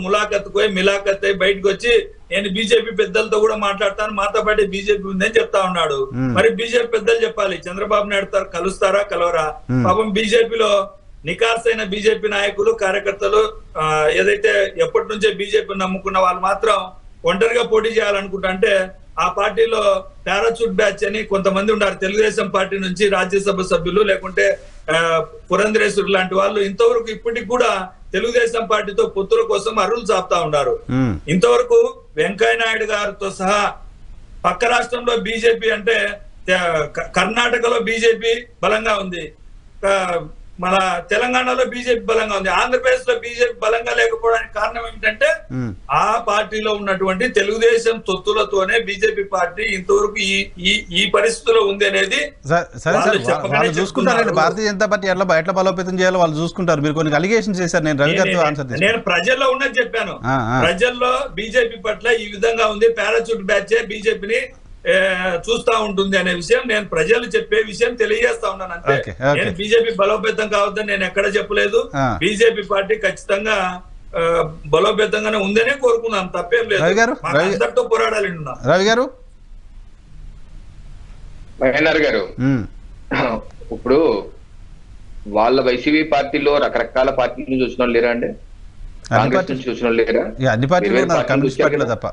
మిలాఖత్ అయి బయటకు వచ్చి నేను బీజేపీ పెద్దలతో కూడా మాట్లాడతాను, మాతో పాటు బీజేపీ ఉందని చెప్తా ఉన్నాడు. మరి బీజేపీ పెద్దలు చెప్పాలి, చంద్రబాబు నాయుడు కలుస్తారా కలవరా? పాపం బీజేపీలో నికార్సైన బీజేపీ నాయకులు, కార్యకర్తలు ఏదైతే ఎప్పటి నుంచే బీజేపీ నమ్ముకున్న వాళ్ళు మాత్రం ఒంటరిగా పోటీ చేయాలనుకుంటా. అంటే ఆ పార్టీలో పారాచూట్ బ్యాచ్ అని కొంతమంది ఉన్నారు. తెలుగుదేశం పార్టీ నుంచి రాజ్యసభ సభ్యులు, లేకుంటే పురంధరేశ్వరు లాంటి వాళ్ళు ఇంతవరకు ఇప్పటికి కూడా తెలుగుదేశం పార్టీతో పొత్తుల కోసం అరువులు చాపుతా ఉన్నారు. ఇంతవరకు వెంకయ్య నాయుడు గారితో సహా పక్క రాష్ట్రంలో బీజేపీ అంటే కర్ణాటకలో బీజేపీ బలంగా ఉంది, మన తెలంగాణలో బీజేపీ బలంగా ఉంది, ఆంధ్రప్రదేశ్ లో బీజేపీ బలంగా లేకపోవడానికి కారణం ఏమిటంటే ఆ పార్టీలో ఉన్నటువంటి తెలుగుదేశం తొత్తులతోనే బీజేపీ పార్టీ ఇంతవరకు ఈ పరిస్థితిలో ఉంది అనేది చూసుకుంటారు. భారతీయ జనతా పార్టీ ఎట్లా బలోపేతం చేయాలో వాళ్ళు చూసుకుంటారు. మీరు కొన్ని అలిగేషన్స్ చేశారు, నేను రవి గారితో ఆన్సర్ నేను ప్రజల్లో ఉన్నది చెప్పాను. ప్రజల్లో బీజేపీ పట్ల ఈ విధంగా ఉంది, పారాచూట్ బ్యాచ్ బీజేపీని చూస్తా ఉంటుంది అనే విషయం నేను ప్రజలు చెప్పే విషయం తెలియజేస్తా ఉన్నాను అంతే. నేను బీజేపీ బలోపేతం కావద్దని నేను ఎక్కడ చెప్పలేదు. బీజేపీ పార్టీ ఖచ్చితంగా బలోపేతంగానే ఉందనే కోరుకున్నాం, తప్పేం లేదు. రవి గారు, అందరితో పోరాడాలి. రవి గారు వైఎన్ఆర్ గారు, ఇప్పుడు వాళ్ళ వైసీపీ పార్టీలో రకరకాల పార్టీల నుంచి వచ్చిన వాళ్ళు లేరా అండి? కాంగ్రెస్ నుంచి వచ్చిన వాళ్ళు లేరా? అన్ని పార్టీలు కమ్యూనిస్ట్ పార్టీలో తప్ప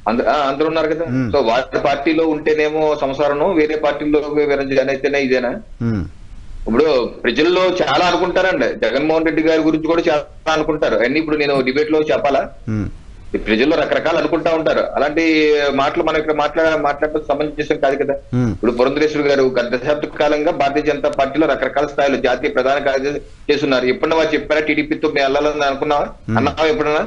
అందరూ ఉన్నారు కదా. సో వాళ్ళ పార్టీలో ఉంటేనేమో సంసారం, వేరే పార్టీలో వేరే జన అయితేనే ఇదేనా? ఇప్పుడు ప్రజల్లో చాలా అనుకుంటారండి. జగన్మోహన్ రెడ్డి గారి గురించి కూడా చాలా అనుకుంటారు. అన్ని ఇప్పుడు నేను డిబేట్ లో చెప్పాలా? ప్రజల్లో రకరకాలు అనుకుంటా ఉంటారు. అలాంటి మాటలు మనం ఇక్కడ మాట్లాడటం సమంజసం కాదు కదా. ఇప్పుడు పురంధరేశ్వరి గారు గత దశాబ్ద కాలంగా భారతీయ జనతా పార్టీలో రకరకాల స్థాయిలో జాతీయ ప్రధాన కార్యదర్శి చేస్తున్నారు. ఎప్పుడన్నా వారు చెప్పారా టీడీపీతో మేము వెళ్ళాలని అనుకున్నావా? అన్నావా ఎప్పుడన్నా?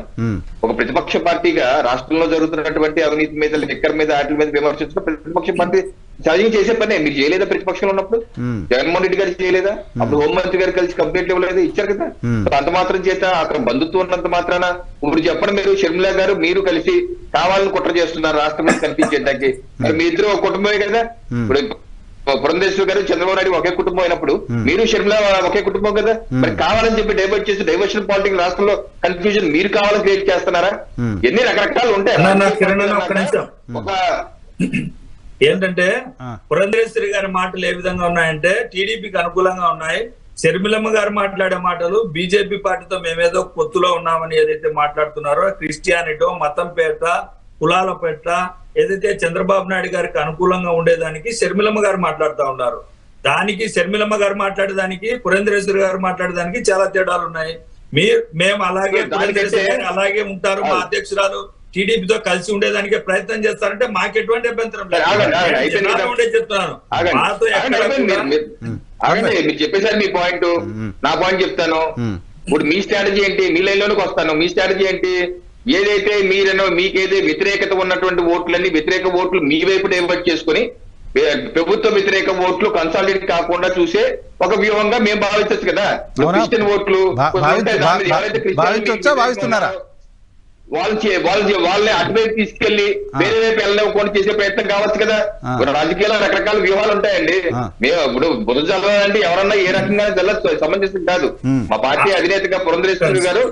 ఒక ప్రతిపక్ష పార్టీగా రాష్ట్రంలో జరుగుతున్నటువంటి అవినీతి మీద, లెక్కర్ మీద, వాటి మీద విమర్శించడం ప్రతిపక్ష పార్టీ సహజంగా చేసే పనే. మీరు చేయలేదా ప్రతిపక్షంలో ఉన్నప్పుడు? జగన్మోహన్ రెడ్డి గారు చేయలేదా? అప్పుడు హోంమంత్రి గారు కలిసి కంప్లైంట్ ఇవ్వలేదు, ఇచ్చారు కదా. అంత మాత్రం చేత అక్కడ బంధుత్వం ఉన్నంత మాత్రాన ఇప్పుడు చెప్పండి, మీరు షర్మిల గారు మీరు కలిసి కావాలని కుట్ర చేస్తున్నారు రాష్ట్రం మీద కనిపించేదానికి. మీ ఇద్దరు ఒక కుటుంబమే కదా. ఇప్పుడు పురంధేశ్వరి గారు చంద్రబాబు నాయుడు ఒకే కుటుంబం అయినప్పుడు మీరు షర్మిల ఒకే కుటుంబం కదా. మరి కావాలని చెప్పి డైవర్ట్ చేసి డైవర్షన్ పాలిటిక్స్ రాష్ట్రంలో కన్ఫ్యూజన్ మీరు కావాలని క్రియేట్ చేస్తున్నారా? ఎన్ని రకరకాలు ఉంటాయి. ఒక ఏంటంటే పురంధరేశ్వరి గారి మాటలు ఏ విధంగా ఉన్నాయంటే టీడీపీకి అనుకూలంగా ఉన్నాయి. షర్మిలమ్మ గారు మాట్లాడే మాటలు బీజేపీ పార్టీతో మేమేదో పొత్తులో ఉన్నామని ఏదైతే మాట్లాడుతున్నారో, క్రిస్టియానిటో, మతం పేట, కులాల పేట ఏదైతే చంద్రబాబు నాయుడు గారికి అనుకూలంగా ఉండేదానికి షర్మిలమ్మ గారు మాట్లాడుతూ ఉన్నారు. దానికి షర్మిలమ్మ గారు మాట్లాడేదానికి, పురంధరేశ్వరి గారు మాట్లాడేదానికి చాలా తేడాలు ఉన్నాయి. మేము అలాగే అలాగే ఉంటారు, మా అధ్యక్షురాలు టీడీపీతో కలిసి ఉండేదానికి ప్రయత్నం చేస్తారంటే మాకు ఎటువంటి అభ్యంతరం లేదు. చెప్తున్నాను మీరు చెప్పేసారు మీ పాయింట్. నా పాయింట్ చెప్తాను. ఇప్పుడు మీ స్ట్రాటజీ ఏంటి? మీ లైన్ లోకి వస్తాను. మీ స్ట్రాటజీ ఏంటి? ఏదైతే మీకైతే వ్యతిరేకత ఉన్నటువంటి ఓట్లన్నీ వ్యతిరేక ఓట్లు మీ వైపు డైవర్ట్ చేసుకుని ప్రభుత్వ వ్యతిరేక ఓట్లు కన్సాలిడేట్ కాకుండా చూసే ఒక వ్యూహంగా మేము భావించచ్చు కదా. క్రిస్టియన్ ఓట్లు భావిస్తున్నారా? వాళ్ళని అటువైపు తీసుకెళ్లి వేరే వైపు వెళ్ళకుండా చేసే ప్రయత్నం కావచ్చు కదా. రాజకీయాల్లో రకరకాల వ్యూహాలు ఉంటాయండి. మేము ఇప్పుడు బురద చదవాలంటే ఎవరన్నా ఏ రకంగా చల్లచ్చు, సమంజసం కాదు. మా పార్టీ అధినేతగా పురంధరేశ్వరి గారు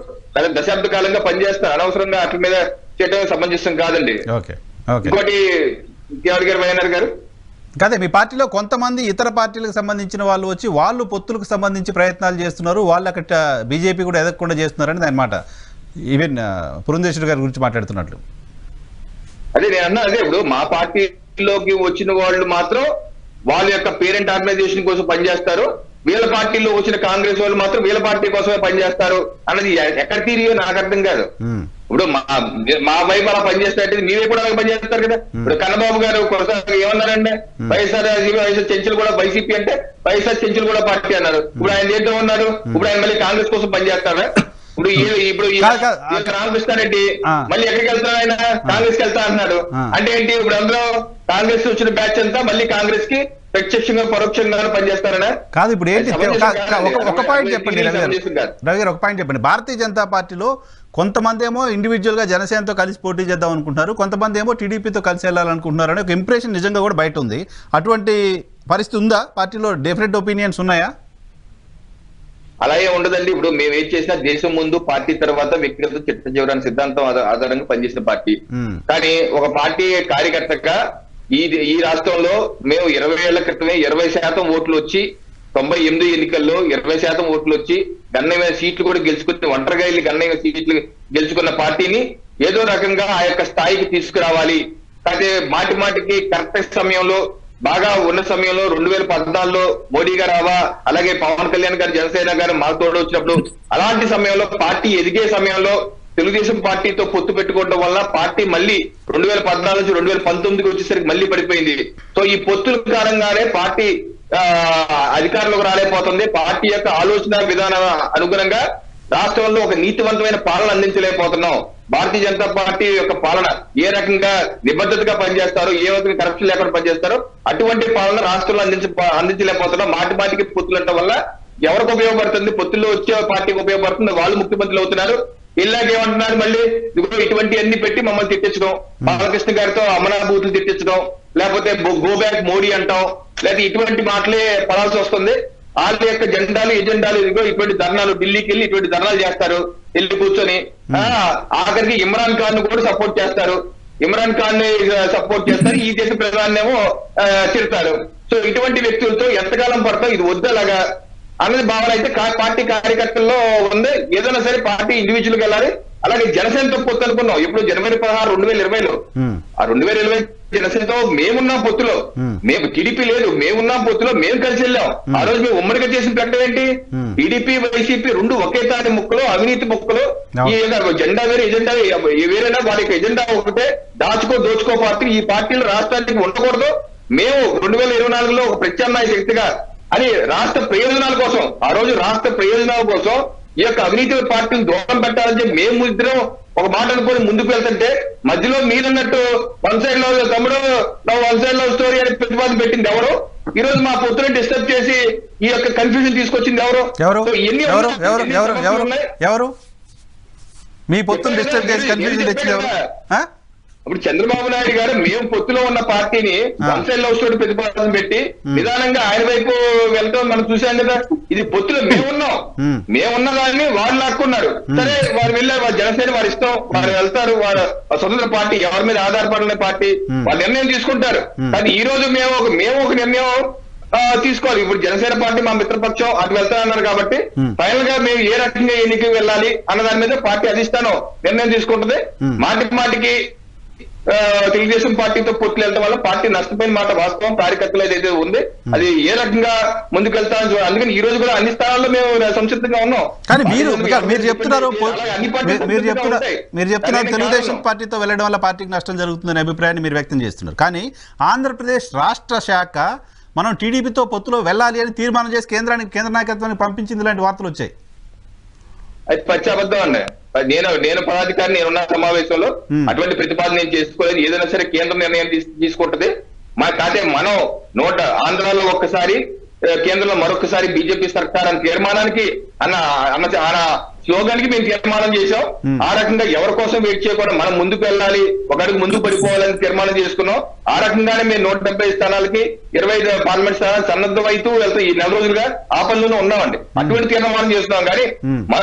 దశాబ్ద కాలంగా పనిచేస్తారు. అనవసరంగా అట్ల మీద చేయడం సమంజసం కాదండి. ఇంకోటి గారు, వైఎన్ఆర్ గారు, కాదే మీ పార్టీలో కొంతమంది ఇతర పార్టీలకు సంబంధించిన వాళ్ళు వచ్చి వాళ్ళు పొత్తులకు సంబంధించి ప్రయత్నాలు చేస్తున్నారు, వాళ్ళు అక్కడ బీజేపీ కూడా ఎదగకుండా చేస్తున్నారని అన్నమాట. ఈవెన్ పురంధేశ్వరి గారి గురించి మాట్లాడుతున్నట్లు. అదే నేను అన్నా, అదే ఇప్పుడు మా పార్టీలోకి వచ్చిన వాళ్ళు మాత్రం వాళ్ళ యొక్క పేరెంట్ ఆర్గనైజేషన్ కోసం పనిచేస్తారు, వీళ్ళ పార్టీలో వచ్చిన కాంగ్రెస్ వాళ్ళు మాత్రం వీళ్ళ పార్టీ కోసమే పనిచేస్తారు అన్నది ఎక్కడ తీరియో నాకు అర్థం కాదు. ఇప్పుడు మా వైపు అలా పనిచేస్తారంటే మీ వైపు కూడా అలాగే పనిచేస్తారు కదా. ఇప్పుడు కన్నబాబు గారు కొనసాగి ఏమన్నారంటే వైఎస్ఆర్ చెంచులు కూడా వైసీపీ అంటే వైఎస్ఆర్ చెంచులు కూడా పార్టీ అన్నారు. ఇప్పుడు ఆయన ఏంటో ఉన్నారు, ఇప్పుడు ఆయన మళ్ళీ కాంగ్రెస్ కోసం పనిచేస్తారా? ఇప్పుడు రామకృష్ణారెడ్డి మళ్ళీ ఎక్కడికి వెళ్తున్నారు? ఆయన కాంగ్రెస్ కి వెళ్తా అంటున్నాడు. అంటే ఏంటి? ఇప్పుడు అందరూ కాంగ్రెస్ వచ్చిన బ్యాచ్ అంతా మళ్ళీ కాంగ్రెస్ కి ప్రత్యక్షంగా పరోక్షంగా పనిచేస్తారనా? కాదు. ఇప్పుడు ఏంటి ఒక పాయింట్ చెప్పండి రవి గారు, ఒక పాయింట్ చెప్పండి. భారతీయ జనతా పార్టీలో కొంతమంది ఏమో ఇండివిజువల్ గా జనసేనతో కలిసి పోటీ చేద్దాం అనుకుంటున్నారు, కొంతమంది ఏమో టీడీపీతో కలిసి వెళ్ళాలనుకుంటున్నారు అనే ఒక ఇంప్రెషన్ నిజంగా కూడా బయట ఉంది. అటువంటి పరిస్థితి ఉందా పార్టీలో? డిఫరెంట్ ఒపీనియన్స్ ఉన్నాయా? అలాగే ఉండదండి. ఇప్పుడు మేము ఏం చేసినా దేశం ముందు పార్టీ తర్వాత వ్యక్తిగత చట్ట చివరని సిద్ధాంతం ఆధారంగా పనిచేసిన పార్టీ. కానీ ఒక పార్టీ కార్యకర్తగా ఈ రాష్ట్రంలో మేము 20 ఏళ్ల క్రితమే 20% ఓట్లు వచ్చి 98 ఎన్నికల్లో 20% ఓట్లు వచ్చి గన్నమైన సీట్లు కూడా గెలుచుకుని ఒంటరిగా వెళ్ళి గన్నమైన సీట్లు గెలుచుకున్న పార్టీని ఏదో రకంగా ఆ యొక్క స్థాయికి తీసుకురావాలి. అయితే మాటి మాటికి కరెక్ట్ సమయంలో బాగా ఉన్న సమయంలో 2014లో మోడీ గారు రావా, అలాగే పవన్ కళ్యాణ్ గారు జనసేన గారు మాకు తోడు వచ్చినప్పుడు అలాంటి సమయంలో పార్టీ ఎదిగే సమయంలో తెలుగుదేశం పార్టీతో పొత్తు పెట్టుకోవడం వల్ల పార్టీ మళ్ళీ 2014 నుంచి 2019కి వచ్చేసరికి మళ్ళీ పడిపోయింది. సో ఈ పొత్తుల కారణంగానే పార్టీ అధికారంలోకి రాలేకపోతుంది. పార్టీ యొక్క ఆలోచన విధానం అనుగుణంగా రాష్ట్రంలో ఒక నీతివంతమైన పాలన అందించలేకపోతున్నాం. భారతీయ జనతా పార్టీ యొక్క పాలన ఏ రకంగా నిబద్ధతగా పనిచేస్తారో, ఏ రకంగా కరప్షన్ లేకుండా పనిచేస్తారో అటువంటి పాలన రాష్ట్రంలో అందించలేకపోతున్నాం. మాటి మాటికి పొత్తులు ఉండటం వల్ల ఎవరికి ఉపయోగపడుతుంది? పొత్తుల్లో వచ్చే పార్టీకి ఉపయోగపడుతుంది. వాళ్ళు ముఖ్యమంత్రులు అవుతున్నారు. ఇలాగ ఏమంటున్నారు? మళ్ళీ ఇటువంటి అన్ని పెట్టి మమ్మల్ని తిట్టించడం, బాలకృష్ణ గారితో అమరాభూతులు తిట్టించడం, లేకపోతే గో బ్యాక్ మోడీ అంటాం, లేకపోతే ఇటువంటి మాటలే పడాల్సి వస్తుంది. వాళ్ళ యొక్క ఎజెండాలు ఇదిగో ఇటువంటి ధర్నాలు, ఢిల్లీకి వెళ్ళి ఇటువంటి ధర్నాలు చేస్తారు. వెళ్ళి కూర్చొని ఆఖరికి ఇమ్రాన్ ఖాన్ కూడా సపోర్ట్ చేస్తారు, ఇమ్రాన్ ఖాన్ ని సపోర్ట్ చేస్తారు, ఈ దేశ ప్రధానేమో తిడతారు. సో ఇటువంటి వ్యక్తులతో ఎంతకాలం పడతాం, ఇది వద్దలాగా అన్నది భావన అయితే పార్టీ కార్యకర్తల్లో ఉంది. ఏదైనా సరే పార్టీ ఇండివిజువల్ గా వెళ్ళాలి. అలాగే జనసేనతో పొత్తు అనుకున్నాం ఇప్పుడు జనవరి 16, 2020లో. ఆ 2020 జనసేనతో మేమున్నాం పొత్తులో, మేము టీడీపీ లేదు, మేమున్నాం పొత్తులో, మేము కలిసి వెళ్ళాం. ఆ రోజు మేము ఉమ్మడిగా చేసిన ప్రకటన ఏంటి, టీడీపీ వైసీపీ రెండు ఒకే తాటి ముక్కలు, అవినీతి ముక్కలు, ఈ జెండా వేరే ఎజెండా వేరేనా, వాళ్ళ యొక్క ఎజెండా ఒకటే, దోచుకో పార్టీ, ఈ పార్టీలు రాష్ట్రానికి ఉండకూడదు, మేము 2024లో ఒక ప్రత్యామ్నాయ శక్తిగా అని రాష్ట్ర ప్రయోజనాల కోసం, ఆ రోజు రాష్ట్ర ప్రయోజనాల కోసం ఈ యొక్క అవినీతి పార్టీని దూరం పెట్టాలని చెప్పి మేము ఇద్దరం ఒక మాట అనుకొని ముందుకు వెళ్తుంటే మధ్యలో మీరన్నట్టు వన్ సైడ్ లో తమ్ముడు వన్ సైడ్ లో స్టోరీ అని ప్రతిపాదన పెట్టింది ఎవరు, ఈ రోజు మా పొత్తుని డిస్టర్బ్ చేసి ఈ యొక్క కన్ఫ్యూజన్ తీసుకొచ్చింది ఎవరు? ఎవరు మీ పొత్తుని డిస్టర్బ్ చేసి కన్ఫ్యూజన్ తెచ్చింది ఎవరు? ఇప్పుడు చంద్రబాబు నాయుడు గారు మేము పొత్తులో ఉన్న పార్టీని వన్ సైడ్ లవ్ స్టోరీ ప్రతిపాదన పెట్టి నిదానంగా ఆయన వైపు వెళ్తాం మనం చూసాం కదా. ఇది పొత్తులో మేమున్న దాన్ని వాళ్ళు లాక్కున్నారు. సరే వారు వెళ్ళారు, వారి జనసేన వారి ఇష్టం, వారు వెళ్తారు, వారు స్వతంత్ర పార్టీ, ఎవరి మీద ఆధారపడిన పార్టీ, వాళ్ళు నిర్ణయం తీసుకుంటారు. కానీ ఈ రోజు మేము ఒక నిర్ణయం తీసుకోవాలి. ఇప్పుడు జనసేన పార్టీ మా మిత్రపక్షం అటు వెళ్తానన్నారు కాబట్టి ఫైనల్ గా మేము ఏ రకంగా ఎన్నికకి వెళ్ళాలి అన్న దాని మీద పార్టీ అధిష్టానం నిర్ణయం తీసుకుంటుంది. మాటికి తెలుగుదేశం పార్టీతో పొత్తులు వెళ్ళడం వల్ల పార్టీ నష్టపోయిన మాట వాస్తవం. కార్యకర్తలు ఏదైతే ఉంది అది ఏ రకంగా ముందుకు వెళ్తామని చూడాలి. అందుకని ఈ రోజు కూడా అన్ని స్థానాల్లో మేము సంసిద్ధంగా ఉన్నాం. కానీ మీరు చెప్తున్నారు తెలుగుదేశం పార్టీతో వెళ్ళడం వల్ల పార్టీకి నష్టం జరుగుతుందనే అభిప్రాయాన్ని మీరు వ్యక్తం చేస్తున్నారు. కానీ ఆంధ్రప్రదేశ్ రాష్ట్ర శాఖ మనం టీడీపీతో పొత్తులో వెళ్ళాలి అని తీర్మానం చేసి కేంద్ర నాయకత్వానికి పంపించింది, ఇలాంటి వార్తలు వచ్చాయి. అది పచ్చాబద్ధం అండి. నేను పదాధికారి, నేనున్న సమావేశంలో అటువంటి ప్రతిపాదన నేను చేసుకోలేదు. ఏదైనా సరే కేంద్ర నిర్ణయం తీసుకుంటది. కాకపోతే మనం ఆంధ్రాలో ఒక్కసారి, కేంద్రంలో మరొకసారి బీజేపీ సర్కార్ అనే తీర్మానానికి అన్న స్లోగానికి మేము తీర్మానం చేశాం. ఆ రకంగా ఎవరి కోసం వెయిట్ చేయకుండా మనం ముందుకు వెళ్ళాలి, ఒక అడుగు ముందుకు పడిపోవాలని తీర్మానం చేసుకున్నాం. ఆ రకంగానే మేము 170 స్థానాలకి 25 పార్లమెంట్ స్థానాలు సన్నద్ధం అవుతూ వెళ్తాం. ఈ 4 రోజులుగా ఆ పనులను ఉన్నామండి. అటువంటి తీర్మానం చేస్తున్నాం. కానీ మన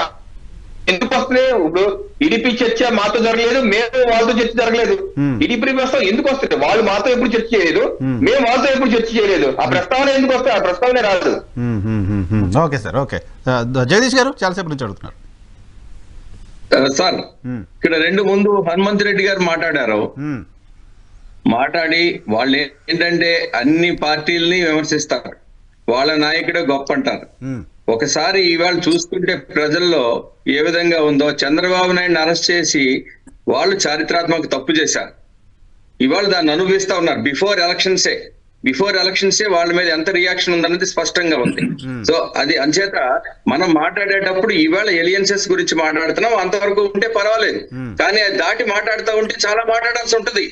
ఎందుకు వస్తున్నాయి? ఇప్పుడు టీడీపీ చర్చ మాతో జరగలేదు, మేము వాళ్ళతో చర్చ జరగలేదు. టీడీపీ వ్యవస్థ ఎందుకు వస్తుంది? వాళ్ళు మాతో ఎప్పుడు చర్చ చేయలేదు, మేము వాళ్ళతో ఎప్పుడు చర్చ చేయలేదు. ఆ ప్రస్తావన ఎందుకు వస్తాయి? ఆ ప్రస్తావనే రాదు. Okay sir, okay. జగదీష్ గారు చాలాసేపు నుంచి అడుగుతున్నారు సార్. ఇక్కడ ముందు హనుమంత్ రెడ్డి గారు మాట్లాడి వాళ్ళు ఏంటంటే అన్ని పార్టీలని విమర్శిస్తారు, వాళ్ళ నాయకుడే గొప్ప అంటారు. ఒకసారి ఇవాళ చూస్తుంటే ప్రజల్లో ఏ విధంగా ఉందో, చంద్రబాబు నాయుడిని అరెస్ట్ చేసి వాళ్ళు చారిత్రాత్మక తప్పు చేశారు. ఇవాళ దాన్ని అనుభవిస్తా ఉన్నారు. బిఫోర్ ఎలక్షన్సే వాళ్ళ మీద ఎంత రియాక్షన్ ఉందన్నది స్పష్టంగా ఉంది. సో అది అంచేత మనం మాట్లాడేటప్పుడు ఇవాళ ఎలియన్సెస్ గురించి మాట్లాడుతున్నాం, అంతవరకు ఉంటే పర్వాలేదు. కానీ అది దాటి మాట్లాడుతూ ఉంటే చాలా మాట్లాడాల్సి ఉంటది.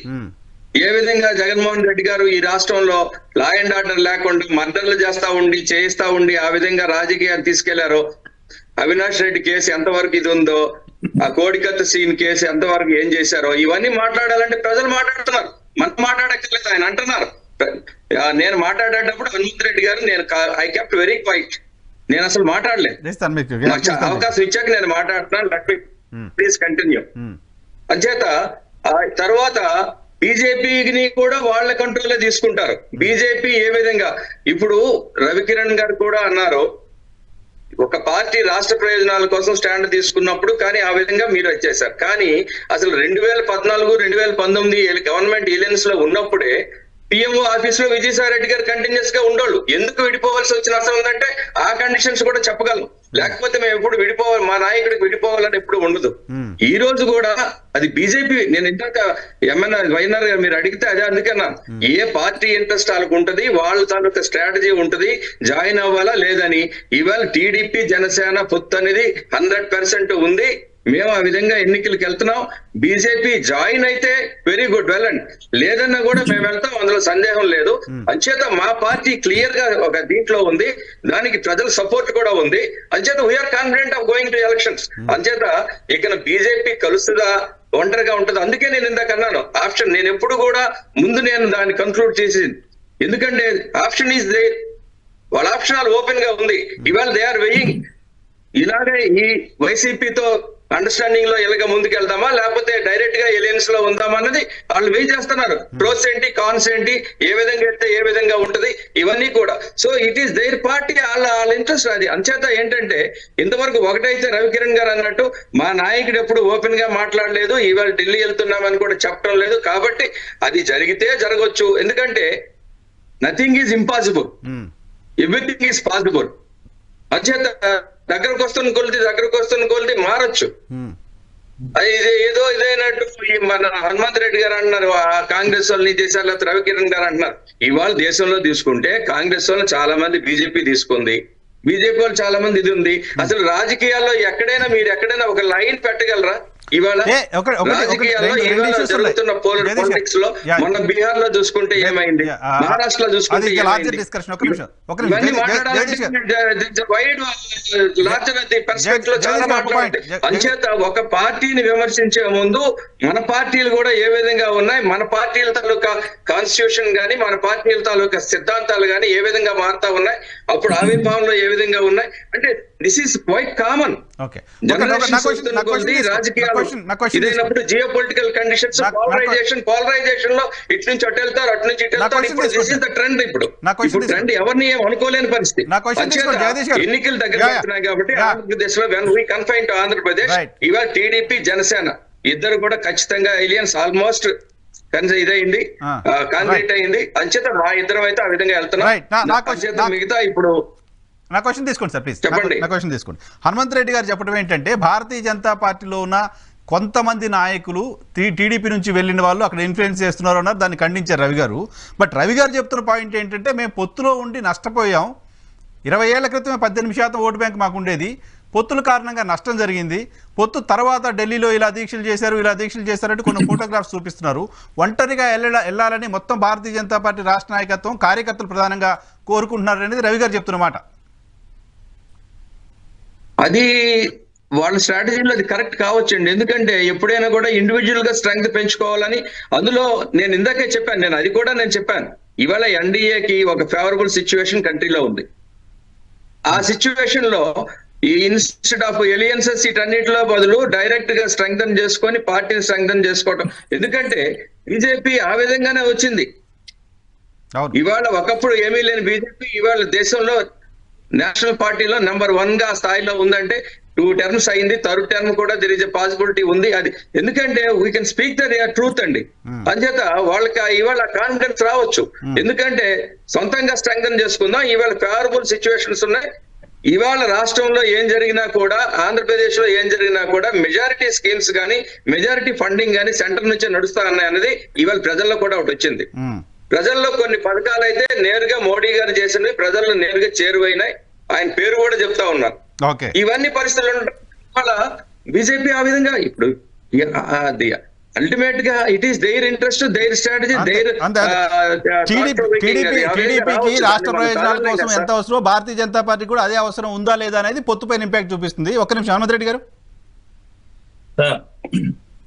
ఏ విధంగా జగన్మోహన్ రెడ్డి గారు ఈ రాష్ట్రంలో లా అండ్ ఆర్డర్ లేకుండా మర్డర్లు చేయిస్తా ఉండి ఆ విధంగా రాజకీయాలు తీసుకెళ్లారో, అవినాష్ రెడ్డి కేసు ఎంతవరకు ఇది ఉందో, ఆ కోడికత్త సీన్ కేసు ఎంతవరకు ఏం చేశారో, ఇవన్నీ మాట్లాడాలంటే ప్రజలు మాట్లాడుతున్నారు, మనం మాట్లాడక్కర్లేదు. ఆయన అంటున్నారు, నేను మాట్లాడేటప్పుడు హనుమంత్ రెడ్డి గారు ఐ కెప్ట్ వెరీ క్వైట్, నేను అసలు మాట్లాడలేదు, అవకాశం ఇచ్చాక నేను మాట్లాడుతున్నాను, లెట్ మీ ప్లీజ్ కంటిన్యూ. అంచేత తర్వాత బీజేపీని కూడా వాళ్ళ కంట్రోల్లో తీసుకుంటారు. బీజేపీ ఏ విధంగా ఇప్పుడు రవికిరణ్ గారు కూడా అన్నారు, ఒక పార్టీ రాష్ట్ర ప్రయోజనాల కోసం స్టాండ్ తీసుకున్నప్పుడు కానీ ఆ విధంగా మీరు వచ్చేసారు. కానీ అసలు 2014, 2019 గవర్నమెంట్ ఎలక్షన్స్ లో ఉన్నప్పుడే పిఎంఓ ఆఫీస్ లో విజయసాయి రెడ్డి గారు కంటిన్యూస్ గా ఉండోళ్ళు. ఎందుకు విడిపోవాల్సి వచ్చిన అవసరం ఉందంటే ఆ కండిషన్స్ కూడా చెప్పగలం, లేకపోతే మేము ఎప్పుడు విడిపోవాలి, మా నాయకుడికి విడిపోవాలని ఎప్పుడు ఉండదు. ఈ రోజు కూడా అది బీజేపీ, నేను ఇందాక వైఎన్ఆర్ గారు మీరు అడిగితే అదే అందుకన్నా, ఏ పార్టీ ఇంట్రెస్ట్ వాళ్ళకు ఉంటది, వాళ్ళ తాలూకా స్ట్రాటజీ ఉంటది, జాయిన్ అవ్వాలా లేదని. ఇవాళ టీడీపీ జనసేన పొత్తు అనేది 100% ఉంది. మేము ఆ విధంగా ఎన్నికలకు వెళ్తున్నాం. బీజేపీ జాయిన్ అయితే వెరీ గుడ్, వెళ్ళండి, లేదన్నా కూడా మేము వెళ్తాం, అందులో సందేహం లేదు. అంచేత మా పార్టీ క్లియర్ గా ఒక దీంట్లో ఉంది, దానికి ప్రజల సపోర్ట్ కూడా ఉంది. అంచేత we are confident of going to elections. అంచేత ఇక్కడ బీజేపీ కలుస్తుందా, ఒంటరిగా ఉంటది. అందుకే నేను ఇందాక అన్నాను ఆప్షన్, నేను ఎప్పుడు కూడా ముందు నేను దాన్ని కన్క్లూడ్ చేసింది, ఎందుకంటే ఆప్షన్ ఈజ్ దే, వాళ్ళ ఆప్షన్ ఓపెన్ గా ఉంది. ఇవాళ దే ఆర్ వెయింగ్. ఇలాగే ఈ వైసీపీతో అండర్స్టాండింగ్ లో ఇలాగ ముందుకెళ్దామా లేకపోతే డైరెక్ట్ గా ఎలియన్స్ లో ఉందామా అన్నది వాళ్ళు వెయిట్ చేస్తున్నారు. ప్రోస్ ఏంటి, కాన్స్ ఏంటి, ఏ విధంగా వెళ్తే ఏ విధంగా ఉంటది, ఇవన్నీ కూడా. So it is their party, వాళ్ళ ఇంట్రెస్ట్ అది. అంచేత ఏంటంటే ఇంతవరకు ఒకటైతే రవికిరణ్ గారు అన్నట్టు మా నాయకుడు ఎప్పుడు ఓపెన్ గా మాట్లాడలేదు, ఇవాళ ఢిల్లీ వెళ్తున్నామని కూడా చెప్పడం లేదు. కాబట్టి అది జరిగితే జరగవచ్చు, ఎందుకంటే nothing is impossible, everything is possible. అంచేత దగ్గరకు వస్తున్న కొలిది మారచ్చు. ఏదో ఇదైనట్టు మన హనుమంత్ రెడ్డి గారు అంటున్నారు కాంగ్రెస్ వాళ్ళని చేశారు, లేకపోతే రవికిరణ్ గారు అంటున్నారు. ఇవాళ దేశంలో తీసుకుంటే కాంగ్రెస్ వాళ్ళు చాలా మంది బీజేపీ తీసుకుంది, బీజేపీ వాళ్ళు చాలా మంది ఇది ఉంది. అసలు రాజకీయాల్లో మీరు ఎక్కడైనా ఒక లైన్ పెట్టగలరా? ఇవాళ రాజకీయాల్లో ఇవాళ జరుగుతున్న పాలిటిక్స్ లో మొన్న బీహార్ లో చూసుకుంటే ఏమైంది, మహారాష్ట్రలో చూసుకుంటే ఏమైంది, ఇవన్నీ మాట్లాడాలంటే వైడ్ లార్జర్ పర్స్పెక్టివ్ లో చాలా మాట్లాడాలి. అంచేత ఒక పార్టీని విమర్శించే ముందు మన పార్టీలు కూడా ఏ విధంగా ఉన్నాయి, మన పార్టీల తాలూకా కాన్స్టిట్యూషన్ గానీ మన పార్టీల తాలూకా సిద్ధాంతాలు గానీ ఏ విధంగా మారుతా ఉన్నాయి, అప్పుడు ఆవిర్భావంలో ఏ విధంగా ఉన్నాయి అంటే దిస్ ఈస్ క్వైట్ కామన్. ఇదైనప్పుడు జియో పొలిటికల్ కండిషన్స్, పాలరైజేషన్ లో ఇటు నుంచి అటు వెళ్తారు, అటు నుంచి ఇటు వెళ్తారు. ఇప్పుడు దిస్ ఇస్ ద ట్రెండ్. ఇప్పుడు ట్రెండ్ ఎవరిని ఏం అనుకోలేని పరిస్థితి. ఎన్నికలు దగ్గర వస్తున్నాయి కాబట్టి ఆంధ్రప్రదేశ్ లో when we confine to Andhra Pradesh, ఇవాళ టీడీపీ జనసేన ఇద్దరు కూడా ఖచ్చితంగా ఎలియన్స్ ఆల్మోస్ట్ ఇదైంది, కాంక్రీట్ అయింది. అంచేత మా ఇద్దరం అయితే ఆ విధంగా వెళ్తున్నాం. మిగతా ఇప్పుడు నా క్వశ్చన్ తీసుకోండి సార్, ప్లీజ్ చెప్పండి. నా క్వశ్చన్ తీసుకోండి. హనుమంత్ రెడ్డి గారు చెప్పడం ఏంటంటే భారతీయ జనతా పార్టీలో ఉన్న కొంతమంది నాయకులు టీడీపీ నుంచి వెళ్ళిన వాళ్ళు అక్కడ ఇన్ఫ్లుయెన్స్ చేస్తున్నారు అన్నారు, దాన్ని ఖండించారు రవి గారు. బట్ రవి గారు చెప్తున్న పాయింట్ ఏంటంటే మేము పొత్తులో ఉండి నష్టపోయాం, 20 ఏళ్ల క్రితమే 18% ఓటు బ్యాంక్ మాకు ఉండేది, పొత్తుల కారణంగా నష్టం జరిగింది, పొత్తు తర్వాత ఢిల్లీలో ఇలా దీక్షలు చేశారంటే కొన్ని ఫోటోగ్రాఫ్స్ చూపిస్తున్నారు. ఒంటరిగా వెళ్ళాలని మొత్తం భారతీయ జనతా పార్టీ రాష్ట్ర నాయకత్వం కార్యకర్తలు ప్రధానంగా కోరుకుంటున్నారు అనేది రవి గారు చెప్తున్న మాట. అది వాళ్ళ స్ట్రాటజీలో అది కరెక్ట్ కావచ్చండి. ఎందుకంటే ఎప్పుడైనా కూడా ఇండివిజువల్ గా స్ట్రెంగ్త్ పెంచుకోవాలని, అందులో నేను ఇందాకే చెప్పాను, నేను చెప్పాను ఇవాళ ఎన్డీఏకి ఒక ఫేవరబుల్ సిచ్యువేషన్ కంట్రీలో ఉంది. ఆ సిచ్యువేషన్ లో ఈ ఇన్స్టెడ్ ఆఫ్ ఎలియన్సెస్ వీటన్నిటిలో బదులు డైరెక్ట్ గా స్ట్రెంగ్తన్ చేసుకొని పార్టీని స్ట్రెంగ్తన్ చేసుకోవటం. ఎందుకంటే బీజేపీ ఆ విధంగానే వచ్చింది. ఇవాళ ఒకప్పుడు ఏమీ లేని బీజేపీ ఇవాళ దేశంలో నేషనల్ పార్టీలో నెంబర్ 1 గా స్థాయిలో ఉందంటే 2 terms అయింది, 3rd term కూడా there is a possibility ఉంది. అది ఎందుకంటే we can speak the truth అండి. అంచేత వాళ్ళకి ఇవాళ కాన్ఫిడెన్స్ రావచ్చు, ఎందుకంటే సొంతంగా స్ట్రెంగ్తన్ చేసుకుందాం. ఇవాళ ఫేవరబుల్ సిచ్యువేషన్స్ ఉన్నాయి. ఇవాళ రాష్ట్రంలో ఏం జరిగినా కూడా, ఆంధ్రప్రదేశ్ లో ఏం జరిగినా కూడా మెజారిటీ స్కీమ్స్ కానీ మెజారిటీ ఫండింగ్ కానీ సెంటర్ నుంచే నడుస్తా ఉన్నాయి అన్నది ఇవాళ ప్రజల్లో కూడా ఒకటి వచ్చింది. ప్రజల్లో కొన్ని పథకాలు అయితే నేరుగా మోడీ గారు చేసినవి ప్రజల్లో నేరుగా చేరువైనాయి, ఆయన పేరు కూడా చెప్తా ఉన్నారు. ఇవన్నీ పరిస్థితులు వల్ల బీజేపీ ఆ విధంగా ఇప్పుడు అల్టిమేట్ గా it is their interest, their strategy, their టీడీపీకి రాష్ట్ర ప్రయోజనాల కోసం ఎంత అవసరమో భారతీయ జనతా పార్టీ కూడా అదే అవసరం ఉందా లేదా అనేది పొత్తుపైన ఇంపాక్ట్ చూపిస్తుంది. ఒక్క నిమిషం హనుమంత్ రెడ్డి గారు.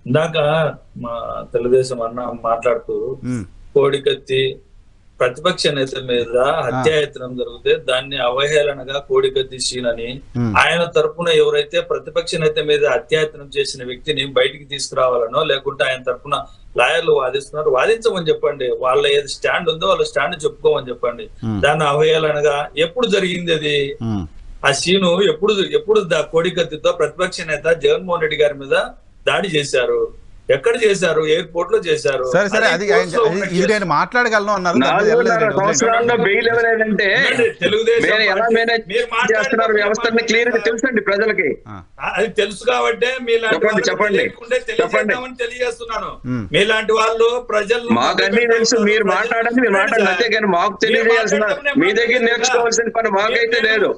ఇందాక మా తెలుగుదేశం అన్న మాట్లాడుతూ కోడికత్తి ప్రతిపక్ష నేత మీద హత్యాయత్నం జరిగితే దాన్ని అవహేళనగా కోడికత్తి సీన్ అని, ఆయన తరపున ఎవరైతే ప్రతిపక్ష నేత మీద హత్యాయత్నం చేసిన వ్యక్తిని బయటికి తీసుకురావాలనో లేకుంటే ఆయన తరపున లాయర్లు వాదిస్తున్నారు, వాదించమని చెప్పండి. వాళ్ళ ఏది స్టాండ్ ఉందో వాళ్ళ స్టాండ్ చెప్పుకోమని చెప్పండి. దాన్ని అవహేళనగా ఎప్పుడు జరిగింది అది? ఆ సీను ఎప్పుడు కోడికత్తితో ప్రతిపక్ష నేత జగన్మోహన్ రెడ్డి గారి మీద దాడి చేశారు? ఎక్కడ చేశారు? ఎయిర్పోర్ట్ లో చేశారు. సరే సరే, అది నేను మాట్లాడగలను అన్నారు. వ్యవస్థని క్లియర్ గా తెలుసండి ప్రజలకి, అది తెలుసు కాబట్టి తెలియజేస్తున్నాను. మీలాంటి వాళ్ళు ప్రజలు మాకన్నీ తెలుసు, మీరు మాట్లాడండి, మీరు మాట్లాడండి అంతే, కానీ మాకు తెలియజేయాల్సిన మీ దగ్గర నేర్చుకోవాల్సిన పని మాకైతే లేదు,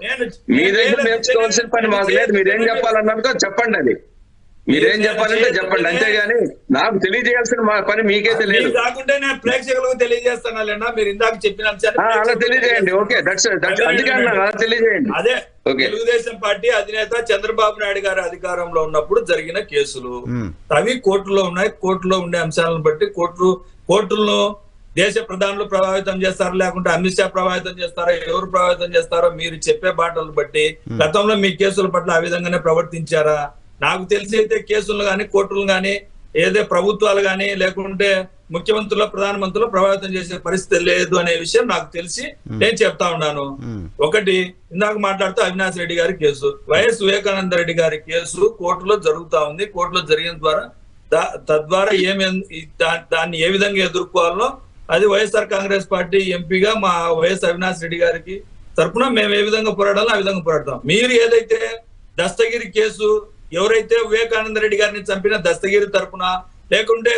మీ దగ్గర నేర్చుకోవాల్సిన పని మాకు లేదు. మీరేం చెప్పాలన్నారో చెప్పండి, అది మీరేం చెప్పాలంటే చెప్పండి, అంతేగాని నాకు తెలియజేయాల్సిన మా పని మీకైతే లేదు. కాకుంటే నేను ప్రేక్షకులకు తెలియజేస్తాను, మీరు ఇందాక చెప్పిన అలా తెలియజేయండి. ఓకే, అందుకే అలా తెలియజేయండి. అదే తెలుగుదేశం పార్టీ అధినేత చంద్రబాబు నాయుడు గారి అధికారంలో ఉన్నప్పుడు జరిగిన కేసులు అవి కోర్టులో ఉన్నాయి. కోర్టులో ఉండే అంశాలను బట్టి కోర్టుల్లో దేశ ప్రధానులు ప్రభావితం చేస్తారో లేకుంటే అమిత్ షా ప్రభావితం చేస్తారో, ఎవరు ప్రభావితం చేస్తారో మీరు చెప్పే బాటలు బట్టి గతంలో మీ కేసుల పట్ల ఆ విధంగానే ప్రవర్తించారా? నాకు తెలిసి అయితే కేసులు కానీ కోర్టులు కానీ ఏదే ప్రభుత్వాలు కానీ లేకుంటే ముఖ్యమంత్రుల ప్రధానమంత్రులు ప్రభావితం చేసే పరిస్థితి లేదు అనే విషయం నాకు తెలిసి నేను చెప్తా ఉన్నాను. ఒకటి, ఇందాక మాట్లాడుతూ అవినాష్ రెడ్డి గారి కేసు, వైఎస్ వివేకానంద రెడ్డి గారి కేసు కోర్టులో జరుగుతా ఉంది. కోర్టులో జరిగిన ద్వారా తద్వారా దాన్ని ఏ విధంగా ఎదుర్కోవాలో అది వైఎస్ఆర్ కాంగ్రెస్ పార్టీ ఎంపీగా మా వైఎస్ అవినాష్ రెడ్డి గారికి తరపున మేము ఏ విధంగా పోరాడాలో ఆ విధంగా పోరాడతాం. మీరు ఏదైతే దస్తగిరి కేసు, ఎవరైతే వివేకానంద రెడ్డి గారిని చంపిన దస్తగిరి తరపున లేకుంటే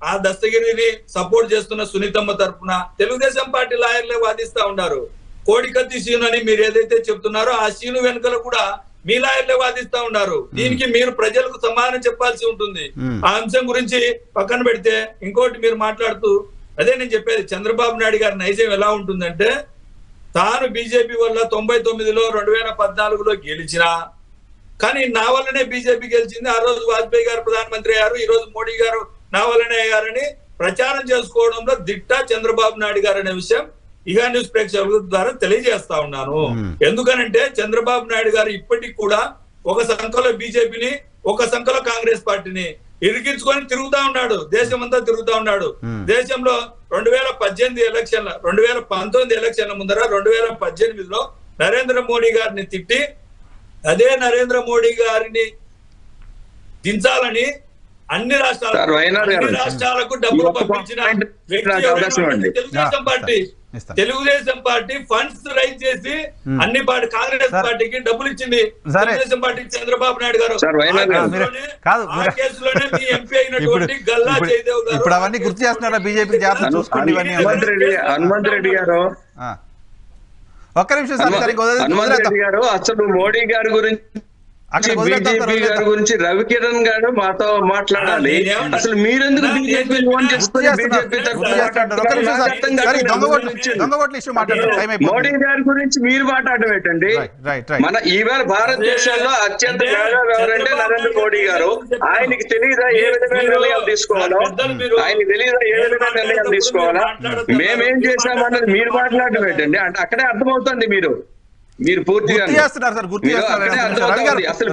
ఆ దస్తగిరిని సపోర్ట్ చేస్తున్న సునీతమ్మ తరపున తెలుగుదేశం పార్టీ లాయర్లే వాదిస్తా ఉన్నారు. కోడికత్తి సీను అని మీరు ఏదైతే చెప్తున్నారో ఆ సీను వెనుకల కూడా మీ లాయర్లే వాదిస్తా ఉన్నారు. దీనికి మీరు ప్రజలకు సమాధానం చెప్పాల్సి ఉంటుంది. ఆ అంశం గురించి పక్కన పెడితే ఇంకోటి మీరు మాట్లాడుతూ అదే నేను చెప్పేది, చంద్రబాబు నాయుడు గారి నైజం ఎలా ఉంటుందంటే తాను బీజేపీ వల్ల 99లో 2014లో గెలిచినా కానీ నా వల్లనే బీజేపీ గెలిచింది, ఆ రోజు వాజ్పేయి గారు ప్రధానమంత్రి అయ్యారు, ఈ రోజు మోడీ గారు నా వల్లనే అయ్యారని ప్రచారం చేసుకోవడంలో దిట్ట చంద్రబాబు నాయుడు గారు అనే విషయం ఇహా న్యూస్ ప్రేక్షకుల ద్వారా తెలియజేస్తా ఉన్నాను. ఎందుకనంటే చంద్రబాబు నాయుడు గారు ఇప్పటికి కూడా ఒక సంఖలో బీజేపీని, ఒక సంఖలో కాంగ్రెస్ పార్టీని ఇరికించుకొని తిరుగుతా ఉన్నాడు, దేశం అంతా తిరుగుతా ఉన్నాడు. దేశంలో 2018 ఎలక్షన్ల 2019 ఎలక్షన్ల ముందర 2018లో నరేంద్ర మోడీ గారిని తిట్టి అదే నరేంద్ర మోడీ గారిని దించాలని అన్ని రాష్ట్రాలకు డబ్బులు పంపించిన తెలుగుదేశం పార్టీ ఫండ్స్ రైజ్ చేసి అన్ని కాంగ్రెస్ పార్టీకి డబ్బులు ఇచ్చింది తెలుగుదేశం పార్టీకి చంద్రబాబు నాయుడు గారు. ఆ కేసులోనే మీ ఎంపీ అయినటువంటి గల్లా జయదేవ్ గారు ఇప్పుడు అవన్నీ గుర్తు చేస్తున్నారా బీజేపీ జాగ్రత్త చూసుకోండి. హనుమంత్ రెడ్డి గారు ఒక్క నిమిషం హనుమంత్ రెడ్డి గారు అసలు మోడీ గారి గురించి బీజేపీ గారి గురించి రవికిరణ్ గారు మాతో మాట్లాడాలి. అసలు మీరెందుకు బీజేపీ మోడీ గారి గురించి మీరు మాట్లాడడం ఏంటండి? మన ఈవేళ భారతదేశంలో అత్యంత ఎవరంటే నరేంద్ర మోడీ గారు. ఆయనకి తెలియదా ఏ విధమైన నిర్ణయాలు తీసుకోవాలో? ఆయనకి తెలియదా ఏ విధమైన నిర్ణయాలు తీసుకోవాలా? మేమేం చేశామన్నది మీరు మాట్లాడడం ఏంటండి? అంటే అక్కడే అర్థమవుతుంది మీరు పూర్తిగా అసలు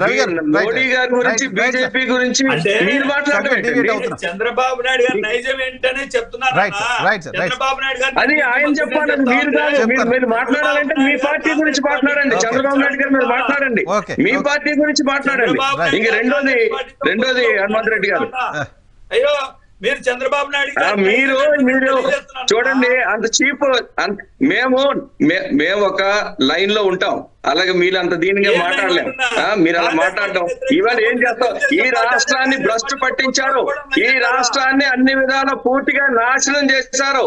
మోడీ గారి గురించి బీజేపీ గురించి మీరు మాట్లాడడం చంద్రబాబు నాయుడు గారి నైజం ఏంటనే చెప్తున్నారు. చంద్రబాబు నాయుడు గారు అది ఆయన చెప్పాలని మీరు కాదు. మీరు మాట్లాడాలంటే మీ పార్టీ గురించి మాట్లాడండి. చంద్రబాబు నాయుడు గారు మీరు మాట్లాడండి, మీ పార్టీ గురించి మాట్లాడండి. ఇంక రెండోది హనుమంత్ రెడ్డి గారు, అయ్యో మీరు చంద్రబాబు నాయుడు మీరు చూడండి, అంత చీప్. మేము ఒక లైన్ లో ఉంటాం, అలాగే మీరు అంత దీనిగా మాట్లాడలేము. మీరు అలా మాట్లాడడం ఇవాళ ఏం చేస్తాం? ఈ రాష్ట్రాన్ని భ్రష్టు పట్టించారు, ఈ రాష్ట్రాన్ని అన్ని విధాలా పూర్తిగా నాశనం చేశారు.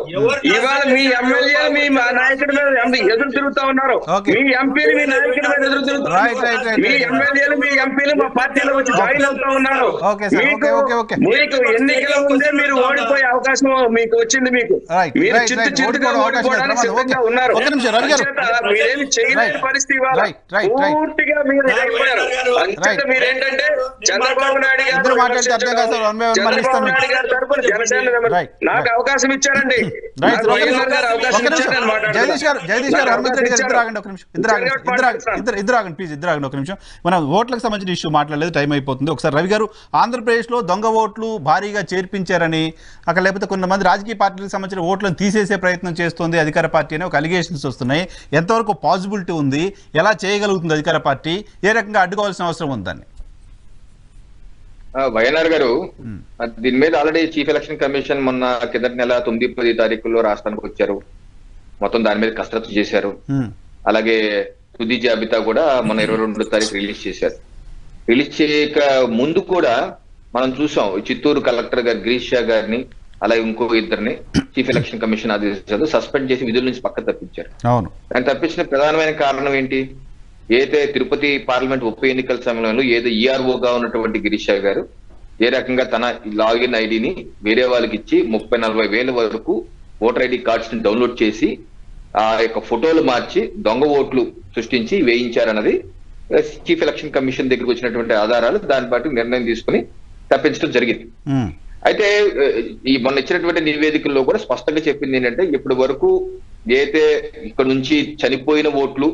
ఇవాళ మీ ఎమ్మెల్యే మీ నాయకుడి మీద ఎదురు తిరుగుతా ఉన్నారు, మీ ఎంపీలు మీ నాయకుడి మీద ఎదురు తిరుగుతున్నారు, మీ ఎమ్మెల్యేలు మీ ఎంపీలు మా పార్టీలో వచ్చి జాయిన్ అవుతా ఉన్నారు. మీకు ఎన్నికల ముందే మీరు ఓడిపోయే అవకాశం మీకు వచ్చింది. మీరు చిత్తుగా ఓడిపోవడానికి సిద్ధంగా ఉన్నారు. మీరేమి చేయలేని పరిస్థితి. పూర్తిగా మీరు మీరేంటంటే చంద్రబాబు నాయుడు గారు తరపున జనసేన నాకు అవకాశం ఇచ్చారండి. మనం ఓట్లకు సంబంధించిన ఇష్యూ మాట్లాడలేదు, టైం అయిపోతుంది. ఒకసారి రవి గారు, ఆంధ్రప్రదేశ్ లో దొంగ ఓట్లు భారీగా చేర్పించారని, అక్కడ లేకపోతే కొంతమంది రాజకీయ పార్టీలకు సంబంధించిన ఓట్లను తీసేసే ప్రయత్నం చేస్తుంది అధికార పార్టీ అని ఒక అలిగేషన్స్ వస్తున్నాయి. ఎంతవరకు పాసిబిలిటీ ఉంది? ఎలా చేయగలుగుతుంది అధికార పార్టీ? ఏ రకంగా అడ్డుకోవాల్సిన అవసరం ఉందని? వైఎన్ఆర్ గారు, దీని మీద ఆల్రెడీ చీఫ్ ఎలక్షన్ కమిషన్ మొన్న కిందటి నెల 9-10 తారీఖుల్లో రాష్ట్రానికి వచ్చారు. మొత్తం దాని మీద కసరత్తు చేశారు. అలాగే తుది జాబితా కూడా మొన్న 22వ తారీఖు రిలీజ్ చేశారు. రిలీజ్ చేయక ముందు కూడా మనం చూసాం, చిత్తూరు కలెక్టర్ గారు గిరీష్ షా గారిని, అలాగే ఇంకో ఇద్దరిని చీఫ్ ఎలక్షన్ కమిషన్ ఆదేశాలు సస్పెండ్ చేసి విధుల నుంచి పక్కకు తప్పించారు. దాన్ని తప్పించిన ప్రధానమైన కారణం ఏంటి? ఏదైతే తిరుపతి పార్లమెంట్ ఉప ఎన్నికల సమయంలో ఏదో ఈఆర్ఓగా ఉన్నటువంటి గిరీష్ షా గారు ఏ రకంగా తన లాగిన్ ఐడిని వేరే వాళ్ళకి ఇచ్చి 30-40 వేల వరకు ఓటర్ ఐడి కార్డ్స్ ని డౌన్లోడ్ చేసి ఆ యొక్క ఫోటోలు మార్చి దొంగ ఓట్లు సృష్టించి వేయించారన్నది చీఫ్ ఎలక్షన్ కమిషన్ దగ్గరకు వచ్చినటువంటి ఆధారాలు. దాన్ని బట్టి నిర్ణయం తీసుకుని తప్పించడం జరిగింది. అయితే ఈ మొన్న ఇచ్చినటువంటి నివేదికల్లో కూడా స్పష్టంగా చెప్పింది ఏంటంటే, ఇప్పటి వరకు ఏదైతే ఇక్కడ నుంచి చనిపోయిన ఓట్లు,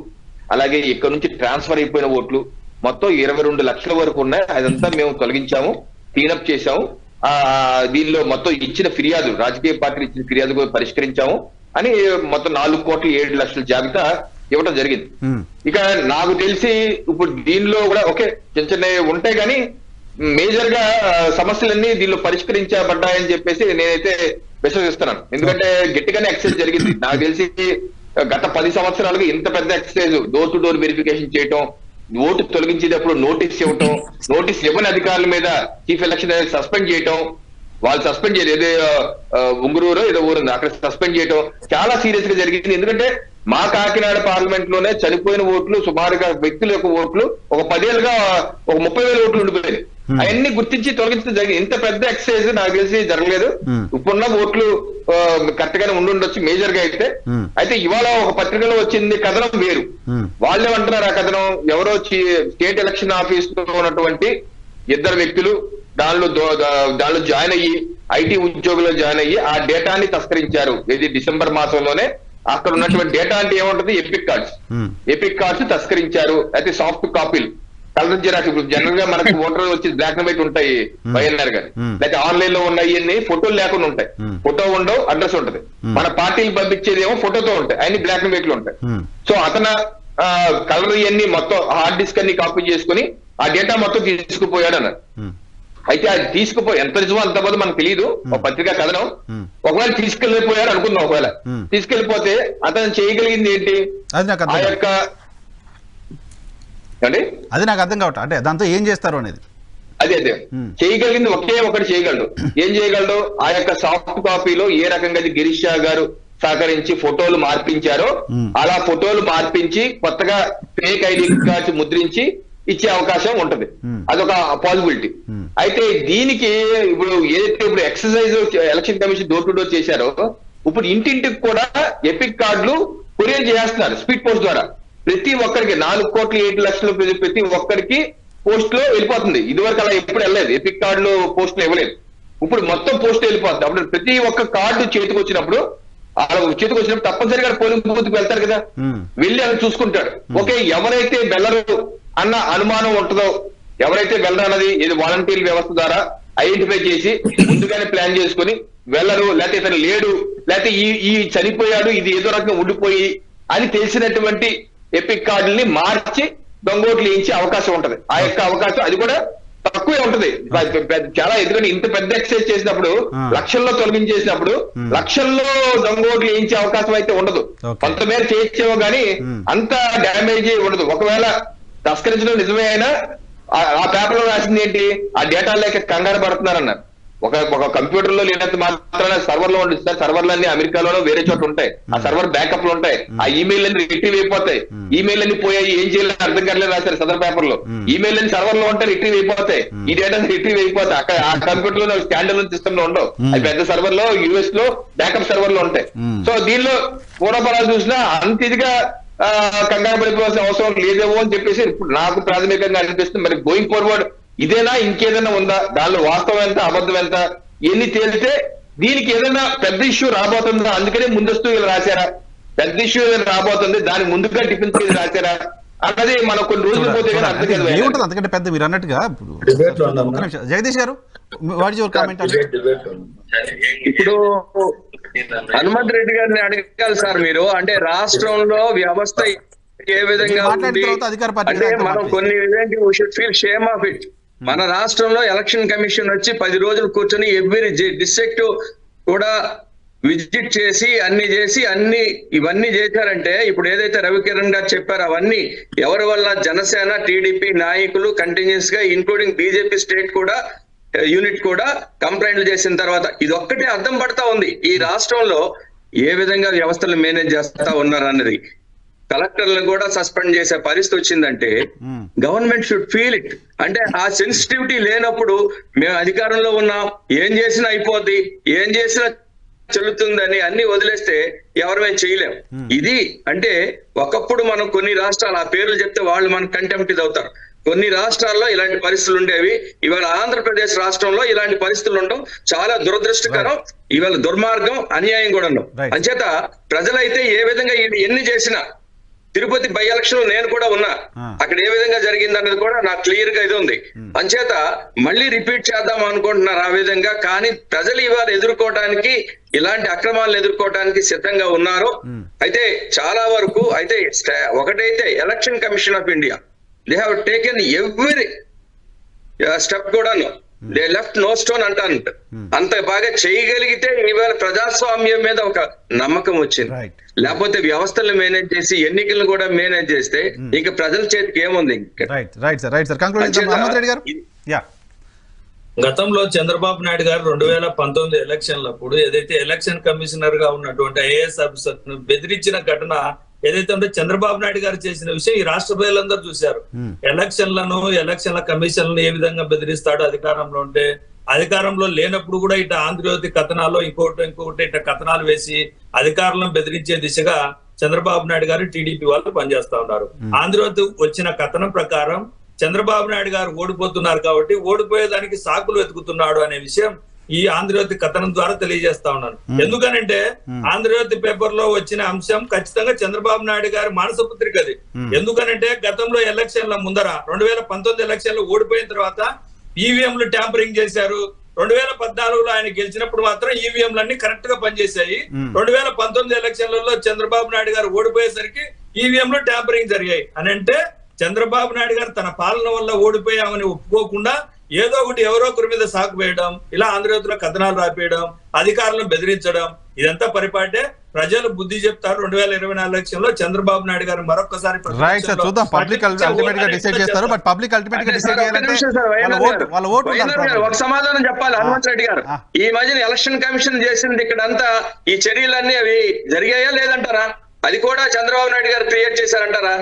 అలాగే ఇక్కడ నుంచి ట్రాన్స్ఫర్ అయిపోయిన ఓట్లు, మొత్తం 22 లక్షల వరకు ఉన్నాయి. అదంతా మేము తొలగించాము, క్లీనప్ చేశాము. దీనిలో మొత్తం ఇచ్చిన ఫిర్యాదు, రాజకీయ పార్టీలు ఇచ్చిన ఫిర్యాదు పరిష్కరించాము అని మొత్తం 4,07,00,000 జాబితా ఇవ్వడం జరిగింది. ఇక నాకు తెలిసి ఇప్పుడు దీనిలో కూడా ఓకే చిన్న చిన్న ఉంటాయి, కానీ మేజర్ గా సమస్యలన్నీ దీనిలో పరిష్కరించబడ్డాయని చెప్పేసి నేనైతే విశ్వసిస్తున్నాను. ఎందుకంటే గట్టిగానే ఎక్సైజ్ జరిగింది. నాకు తెలిసి గత 10 సంవత్సరాలుగా ఇంత పెద్ద exercise, door to door verification చేయటం, ఓటు తొలగించేటప్పుడు నోటీస్ ఇవ్వటం, నోటీస్ ఇవ్వని అధికారుల మీద చీఫ్ ఎలక్షన్ సస్పెండ్ చేయటం, వాళ్ళు సస్పెండ్ చేయలేదు, ఏదో ఉంగురూరు ఏదో ఊరుంది అక్కడ సస్పెండ్ చేయటం చాలా సీరియస్ గా జరిగింది. ఎందుకంటే మా కాకినాడ పార్లమెంట్ లోనే చనిపోయిన ఓట్లు సుమారుగా వ్యక్తుల యొక్క ఓట్లు ఒక 10 ఏళ్ళుగా ఒక 30,000 ఓట్లు ఉండిపోయాయి. అవన్నీ గుర్తించి తొలగించడం జరిగింది. ఇంత పెద్ద ఎక్సైజ్ నాకు తెలిసి జరగలేదు. ఇప్పుడున్న ఓట్లు కరెక్ట్ గానే ఉండుండొచ్చు మేజర్ గా అయితే ఇవాళ ఒక పత్రికలో వచ్చింది కథనం వేరు. వాళ్ళేమంటున్నారు, ఆ కథనం ఎవరో స్టేట్ ఎలక్షన్ ఆఫీస్ లో ఉన్నటువంటి 2 వ్యక్తులు దానిలో జాయిన్ అయ్యి ఐటీ ఉద్యోగులు జాయిన్ అయ్యి ఆ డేటాని తస్కరించారు. ఇది డిసెంబర్ మాసంలోనే. అక్కడ ఉన్నటువంటి డేటా అంటే ఏముంటది, ఎపిక్ కార్డ్స్ తస్కరించారు. అయితే సాఫ్ట్ కాపీలు కలర్ జిరాక్స్, ఇప్పుడు జనరల్ గా మనకు ఓటర్ వచ్చి బ్లాక్ అండ్ వైట్ ఉంటాయి వైఎన్ఆర్ గారు, లేకపోతే ఆన్లైన్ లో ఉన్నాయి, ఫోటోలు లేకుండా ఉంటాయి. ఫోటో ఉండవు, అడ్రస్ ఉంటది. మన పార్టీలు పంపించేది ఏమో ఫోటోతో ఉంటాయి, అన్ని బ్లాక్ అండ్ వైట్ లో ఉంటాయి. సో అతను కలర్ ఇవన్నీ మొత్తం హార్డ్ డిస్క్ అన్ని కాపీ చేసుకుని ఆ డేటా మొత్తం తీసుకుపోయాడు అన్నారు. అయితే అది తీసుకుపోయి ఎంత నిజమో అంత పోదు మనకు తెలియదు, ఒక పత్రికా కథనం. ఒకవేళ తీసుకెళ్లిపోయాడు అనుకుందాం, ఒకవేళ తీసుకెళ్లిపోతే అతను చేయగలిగింది ఏంటి, ఆ యొక్క అది నాకు అర్థం కావట్లేదు. అంటే దాంతో ఏం చేస్తారు అనేది అదే చేయగలిగింది ఒకటి చేయగలడు. ఏం చేయగలడు, ఆ యొక్క సాఫ్ట్ కాపీలో ఏ రకంగా గిరీష్ షా గారు సహకరించి ఫోటోలు మార్పించారో అలా ఫోటోలు మార్పించి కొత్తగా ఫేక్ ఐడి కార్డ్స్ ముద్రించి ఇచ్చే అవకాశం ఉంటది. అదొక పాసిబిలిటీ. అయితే దీనికి ఇప్పుడు exercise election commission door to door చేశారో, ఇప్పుడు ఇంటింటికి కూడా ఎపిక్ కార్డులు కొరియర్ చేస్తున్నారు స్పీడ్ పోస్ట్ ద్వారా. ప్రతి ఒక్కరికి 4,07,00,000 ప్రతి ఒక్కరికి పోస్ట్ లో వెళ్ళిపోతుంది. ఇదివరకు అలా ఎప్పుడు వెళ్ళలేదు, ఎపిక్ కార్డులు పోస్ట్ లో ఇవ్వలేదు. ఇప్పుడు మొత్తం పోస్ట్ వెళ్ళిపోతుంది. అప్పుడు ప్రతి ఒక్క కార్డు చేతికి వచ్చినప్పుడు తప్పనిసరిగా పోలింగ్ బూత్ కి వెళ్తారు కదా, వెళ్ళి అలా చూసుకుంటాడు. ఓకే, ఎవరైతే వెళ్ళరు అన్న అనుమానం ఉంటుందో, ఎవరైతే వెళ్ళరు అన్నది ఇది వాలంటీర్ వ్యవస్థ ద్వారా ఐడెంటిఫై చేసి ముందుగానే ప్లాన్ చేసుకుని వెళ్ళరు, లేకపోతే ఇతను లేడు, లేకపోతే ఈ చనిపోయాడు, ఇది ఏదో రకంగా ఉండిపోయి అని తెలిసినటువంటి ఎపిక్ కార్డుల్ని మార్చి దొంగోట్లు వేయించే అవకాశం ఉంటది. ఆ యొక్క అవకాశం అది కూడా తక్కువే ఉంటది చాలా. ఎందుకంటే ఇంత పెద్ద ఎక్సైజ్ చేసినప్పుడు, లక్షల్లో తొలగించేసినప్పుడు లక్షల్లో దొంగోట్లు వేయించే అవకాశం అయితే ఉండదు. కొంతమేర చేయొచ్చేమో కానీ అంత డ్యామేజ్ ఉండదు. ఒకవేళ తస్కరించడం నిజమే అయినా ఆ పేపర్ లో రాసింది ఏంటి, ఆ డేటా లేక కంగారు పడుతున్నారన్నారు. ఒక కంప్యూటర్ లో లేనంత మాత్రాన సర్వర్ లో ఉండి సార్, సర్వర్లు అన్ని అమెరికాలోనో వేరే చోట ఉంటాయి, ఆ సర్వర్ బ్యాకప్ లో ఉంటాయి. ఆ ఈమెయిల్ అన్ని రిట్రీవ్ అయిపోతాయి. ఈమెయిల్ అన్ని పోయాయి, ఏం చేయాలని అర్థం కాలేదు రాశారు సదర్ పేపర్ లో. ఈమెయిల్ అన్ని సర్వర్ లో ఉంటాయి, రిట్రీవ్ అయిపోతాయి. ఈ డేటా రిట్రీవ్ అయిపోతాయి. అక్కడ ఆ కంప్యూటర్ లో స్టాండర్డ్ సిస్టమ్ లో ఉండవు, అది పెద్ద సర్వర్ లో యుఎస్ లో బ్యాకప్ సర్వర్ లో ఉంటాయి. సో దీనిలో పూర్వపరాలు చూసినా అంత ఇదిగా కంగారు పడిపోవాల్సిన అవసరం లేదేమో అని చెప్పేసి ఇప్పుడు నాకు ప్రాథమికంగా అనిపిస్తుంది. మరి గోయింగ్ ఫార్వర్డ్ ఇదేనా, ఇంకేదైనా ఉందా, దానిలో వాస్తవం ఎంత అబద్ధం ఎంత ఎన్ని తేలితే దీనికి ఏదైనా పెద్ద ఇష్యూ రాబోతుందా, అందుకనే ముందస్తు వీళ్ళు రాశారా, పెద్ద ఇష్యూ ఏదైనా రాబోతుంది దాని ముందుగా డిఫెన్స్ మీద రాశారా అన్నది మనం కొన్ని రోజులు పోతే కానీ అర్థం కాదు. అందుకంటే పెద్ద మీరు అన్నట్టుగా జగదీష్ గారు వాట్ ఇస్ యువర్ కామెంట్? ఇప్పుడు హనుమంత్ రెడ్డి గారిని అడగాలి సార్ మీరు, అంటే రాష్ట్రంలో వ్యవస్థ ఏ విధంగా ఉంది అంటే మనం కొన్ని విధంగా we should feel shame of it. మన రాష్ట్రంలో ఎలక్షన్ కమిషన్ వచ్చి 10 రోజులు కూర్చొని ఎవ్రీ డిస్ట్రిక్ట్ కూడా విజిట్ చేసి అన్ని ఇవన్నీ చేశారంటే, ఇప్పుడు ఏదైతే రవికిరణ్ గారు చెప్పారో అవన్నీ ఎవరి వల్ల జనసేన టీడీపీ నాయకులు కంటిన్యూస్ గా ఇంక్లూడింగ్ బీజేపీ స్టేట్ కూడా యూనిట్ కూడా కంప్లైంట్లు చేసిన తర్వాత ఇదొక్కటే అర్థం పడతా ఉంది ఈ రాష్ట్రంలో ఏ విధంగా వ్యవస్థలు మేనేజ్ చేస్తా ఉన్నారు అన్నది. కలెక్టర్లను కూడా సస్పెండ్ చేసే పరిస్థితి వచ్చిందంటే గవర్నమెంట్ షుడ్ ఫీల్ ఇట్. అంటే ఆ సెన్సిటివిటీ లేనప్పుడు మేము అధికారంలో ఉన్నాం, ఏం చేసినా అయిపోద్ది, ఏం చేసినా చెల్లుతుందని అన్ని వదిలేస్తే ఎవరమే చేయలేం. ఇది అంటే ఒకప్పుడు మనం కొన్ని రాష్ట్రాలు ఆ పేర్లు చెప్తే వాళ్ళు మన కంటెంప్ట్ అవుతారు. కొన్ని రాష్ట్రాల్లో ఇలాంటి పరిస్థితులు ఉండేవి, ఇవాళ ఆంధ్రప్రదేశ్ రాష్ట్రంలో ఇలాంటి పరిస్థితులు ఉండడం చాలా దురదృష్టకరం, ఇవాళ దుర్మార్గం, అన్యాయం కూడా ఉండవు. అంచేత ప్రజలైతే ఏ విధంగా ఎన్ని చేసినా తిరుపతి బై ఎలక్షన్ నేను కూడా ఉన్నా, అక్కడ ఏ విధంగా జరిగింది అన్నది కూడా నాకు క్లియర్ గా ఇది ఉంది. అంచేత మళ్ళీ రిపీట్ చేద్దాం అనుకుంటున్నారు ఆ విధంగా. కానీ ప్రజలు ఇవాళ ఎదుర్కోవడానికి, ఇలాంటి అక్రమాలను ఎదుర్కోవడానికి సిద్ధంగా ఉన్నారు. అయితే చాలా వరకు అయితే ఒకటైతే election commission of India they have taken every step కూడాను, దే లెఫ్ట్ నో స్టోన్ అంటాను. అంత బాగా చేయగలిగితే ఇవాళ ప్రజాస్వామ్యం మీద ఒక నమ్మకం వచ్చింది. లేకపోతే వ్యవస్థలను మేనేజ్ చేసి ఎన్నికలను కూడా మేనేజ్ చేస్తే ఇంకా ప్రజల చేతికి ఏముంది? గతంలో చంద్రబాబు నాయుడు గారు 2019 ఎలక్షన్లప్పుడు ఏదైతే ఎలక్షన్ కమిషనర్ గా ఉన్నటువంటి ఐఏఎస్ ఆఫీసర్ ను బెదిరించిన ఘటన ఏదైతే ఉంటే చంద్రబాబు నాయుడు గారు చేసిన విషయం ఈ రాష్ట్ర ప్రజలందరూ చూశారు. ఎలక్షన్ల కమిషన్లను ఏ విధంగా బెదిరిస్తాడో అధికారంలో ఉంటే, అధికారంలో లేనప్పుడు కూడా ఇట్లా ఆంధ్రజ్యోతి కథనాలు ఇంకొకటి ఇట్లా కథనాలు వేసి అధికారులను బెదిరించే దిశగా చంద్రబాబు నాయుడు గారు టీడీపీ వాళ్ళు పనిచేస్తా ఉన్నారు. ఆంధ్రజ్యోతి వచ్చిన కథనం ప్రకారం చంద్రబాబు నాయుడు గారు ఓడిపోతున్నారు కాబట్టి ఓడిపోయేదానికి సాకులు వెతుకుతున్నాడు అనే విషయం ఈ ఆంధ్రజ్యోతి కథనం ద్వారా తెలియజేస్తా ఉన్నాను. ఎందుకనంటే ఆంధ్రజ్యోతి పేపర్ లో వచ్చిన అంశం ఖచ్చితంగా చంద్రబాబు నాయుడు గారి మానసపుత్రిక అది. ఎందుకనంటే గతంలో ఎలక్షన్ల ముందర 2019 ఎలక్షన్లు ఓడిపోయిన తర్వాత ఈవీఎంలు ట్యాంపరింగ్ చేశారు. 2014లో ఆయన గెలిచినప్పుడు మాత్రం ఈవీఎంలన్నీ కరెక్ట్ గా పనిచేశాయి. 2019 ఎలక్షన్లలో చంద్రబాబు నాయుడు గారు ఓడిపోయేసరికి ఈవీఎంలు ట్యాంపరింగ్ జరిగాయి అని అంటే చంద్రబాబు నాయుడు గారు తన పాలన వల్ల ఓడిపోయామని ఒప్పుకోకుండా ఏదో ఒకటి ఎవరో ఒకరి మీద సాకు వేయడం, ఇలా ఆంధ్రజ్యోతిలో కథనాలు రాపేయడం, అధికారులను బెదిరించడం, ఇదంతా పరిపాటే. ప్రజలు బుద్ధి చెప్తారు. 2024 ఎలక్షన్ లో చంద్రబాబు నాయుడు గారు మరొకసారి ఒక సమాధానం చెప్పాలి హనుమంత్ రెడ్డి గారు. ఈ మధ్యన ఎలక్షన్ కమిషన్ చేసింది ఇక్కడంతా ఈ చర్యలన్నీ అవి జరిగాయా లేదంటారా? అది కూడా చంద్రబాబు నాయుడు గారు క్రియేట్ చేశారంటారా?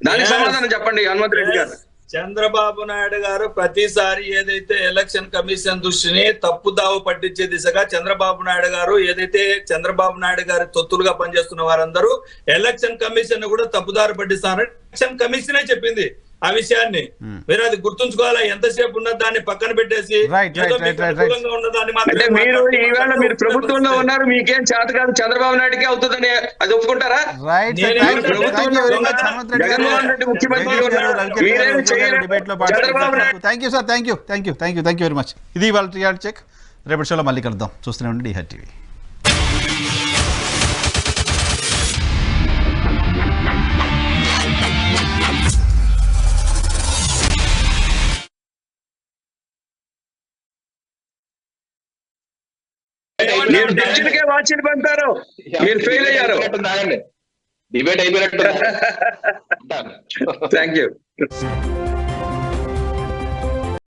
దానికి సమాధానం చెప్పండి హనుమంత్ రెడ్డి గారు. చంద్రబాబు నాయుడు గారు ప్రతిసారి ఏదైతే ఎలక్షన్ కమిషన్ దృష్టిని తప్పుదావ పట్టించే దిశగా చంద్రబాబు నాయుడు గారు ఏదైతే చంద్రబాబు నాయుడు గారి తొత్తులుగా పనిచేస్తున్న వారందరూ ఎలక్షన్ కమిషన్ కూడా తప్పుదారి పట్టిస్తారని ఎలక్షన్ కమిషనే చెప్పింది ఆ విషయాన్ని. మీరు అది గుర్తుంచుకోవాలా. ఎంతసేపు ఉన్న దాన్ని పక్కన పెట్టేసి మీరు ఈవేళ మీరు ప్రభుత్వంలో ఉన్నారు, మీకేం చేత కాదు, చంద్రబాబు నాయుడుకి అవుతుందని అది ఒప్పుకుంటారా? జగన్మోహన్ రెడ్డి ముఖ్యమంత్రి వెరీ మచ్. ఇది వాళ్ళ రియాల్టీ చెక్. రేపటి షోలో మళ్ళీ కలుద్దాం. చూస్తూనే ఉండండి DHER TV. మీరు డిస్ట్రిక్ట్కే వాచిని పంపారు, మీరు ఫెయిల్ అయ్యారు. డిబేట్ అయిపోయినట్టు. Thank you.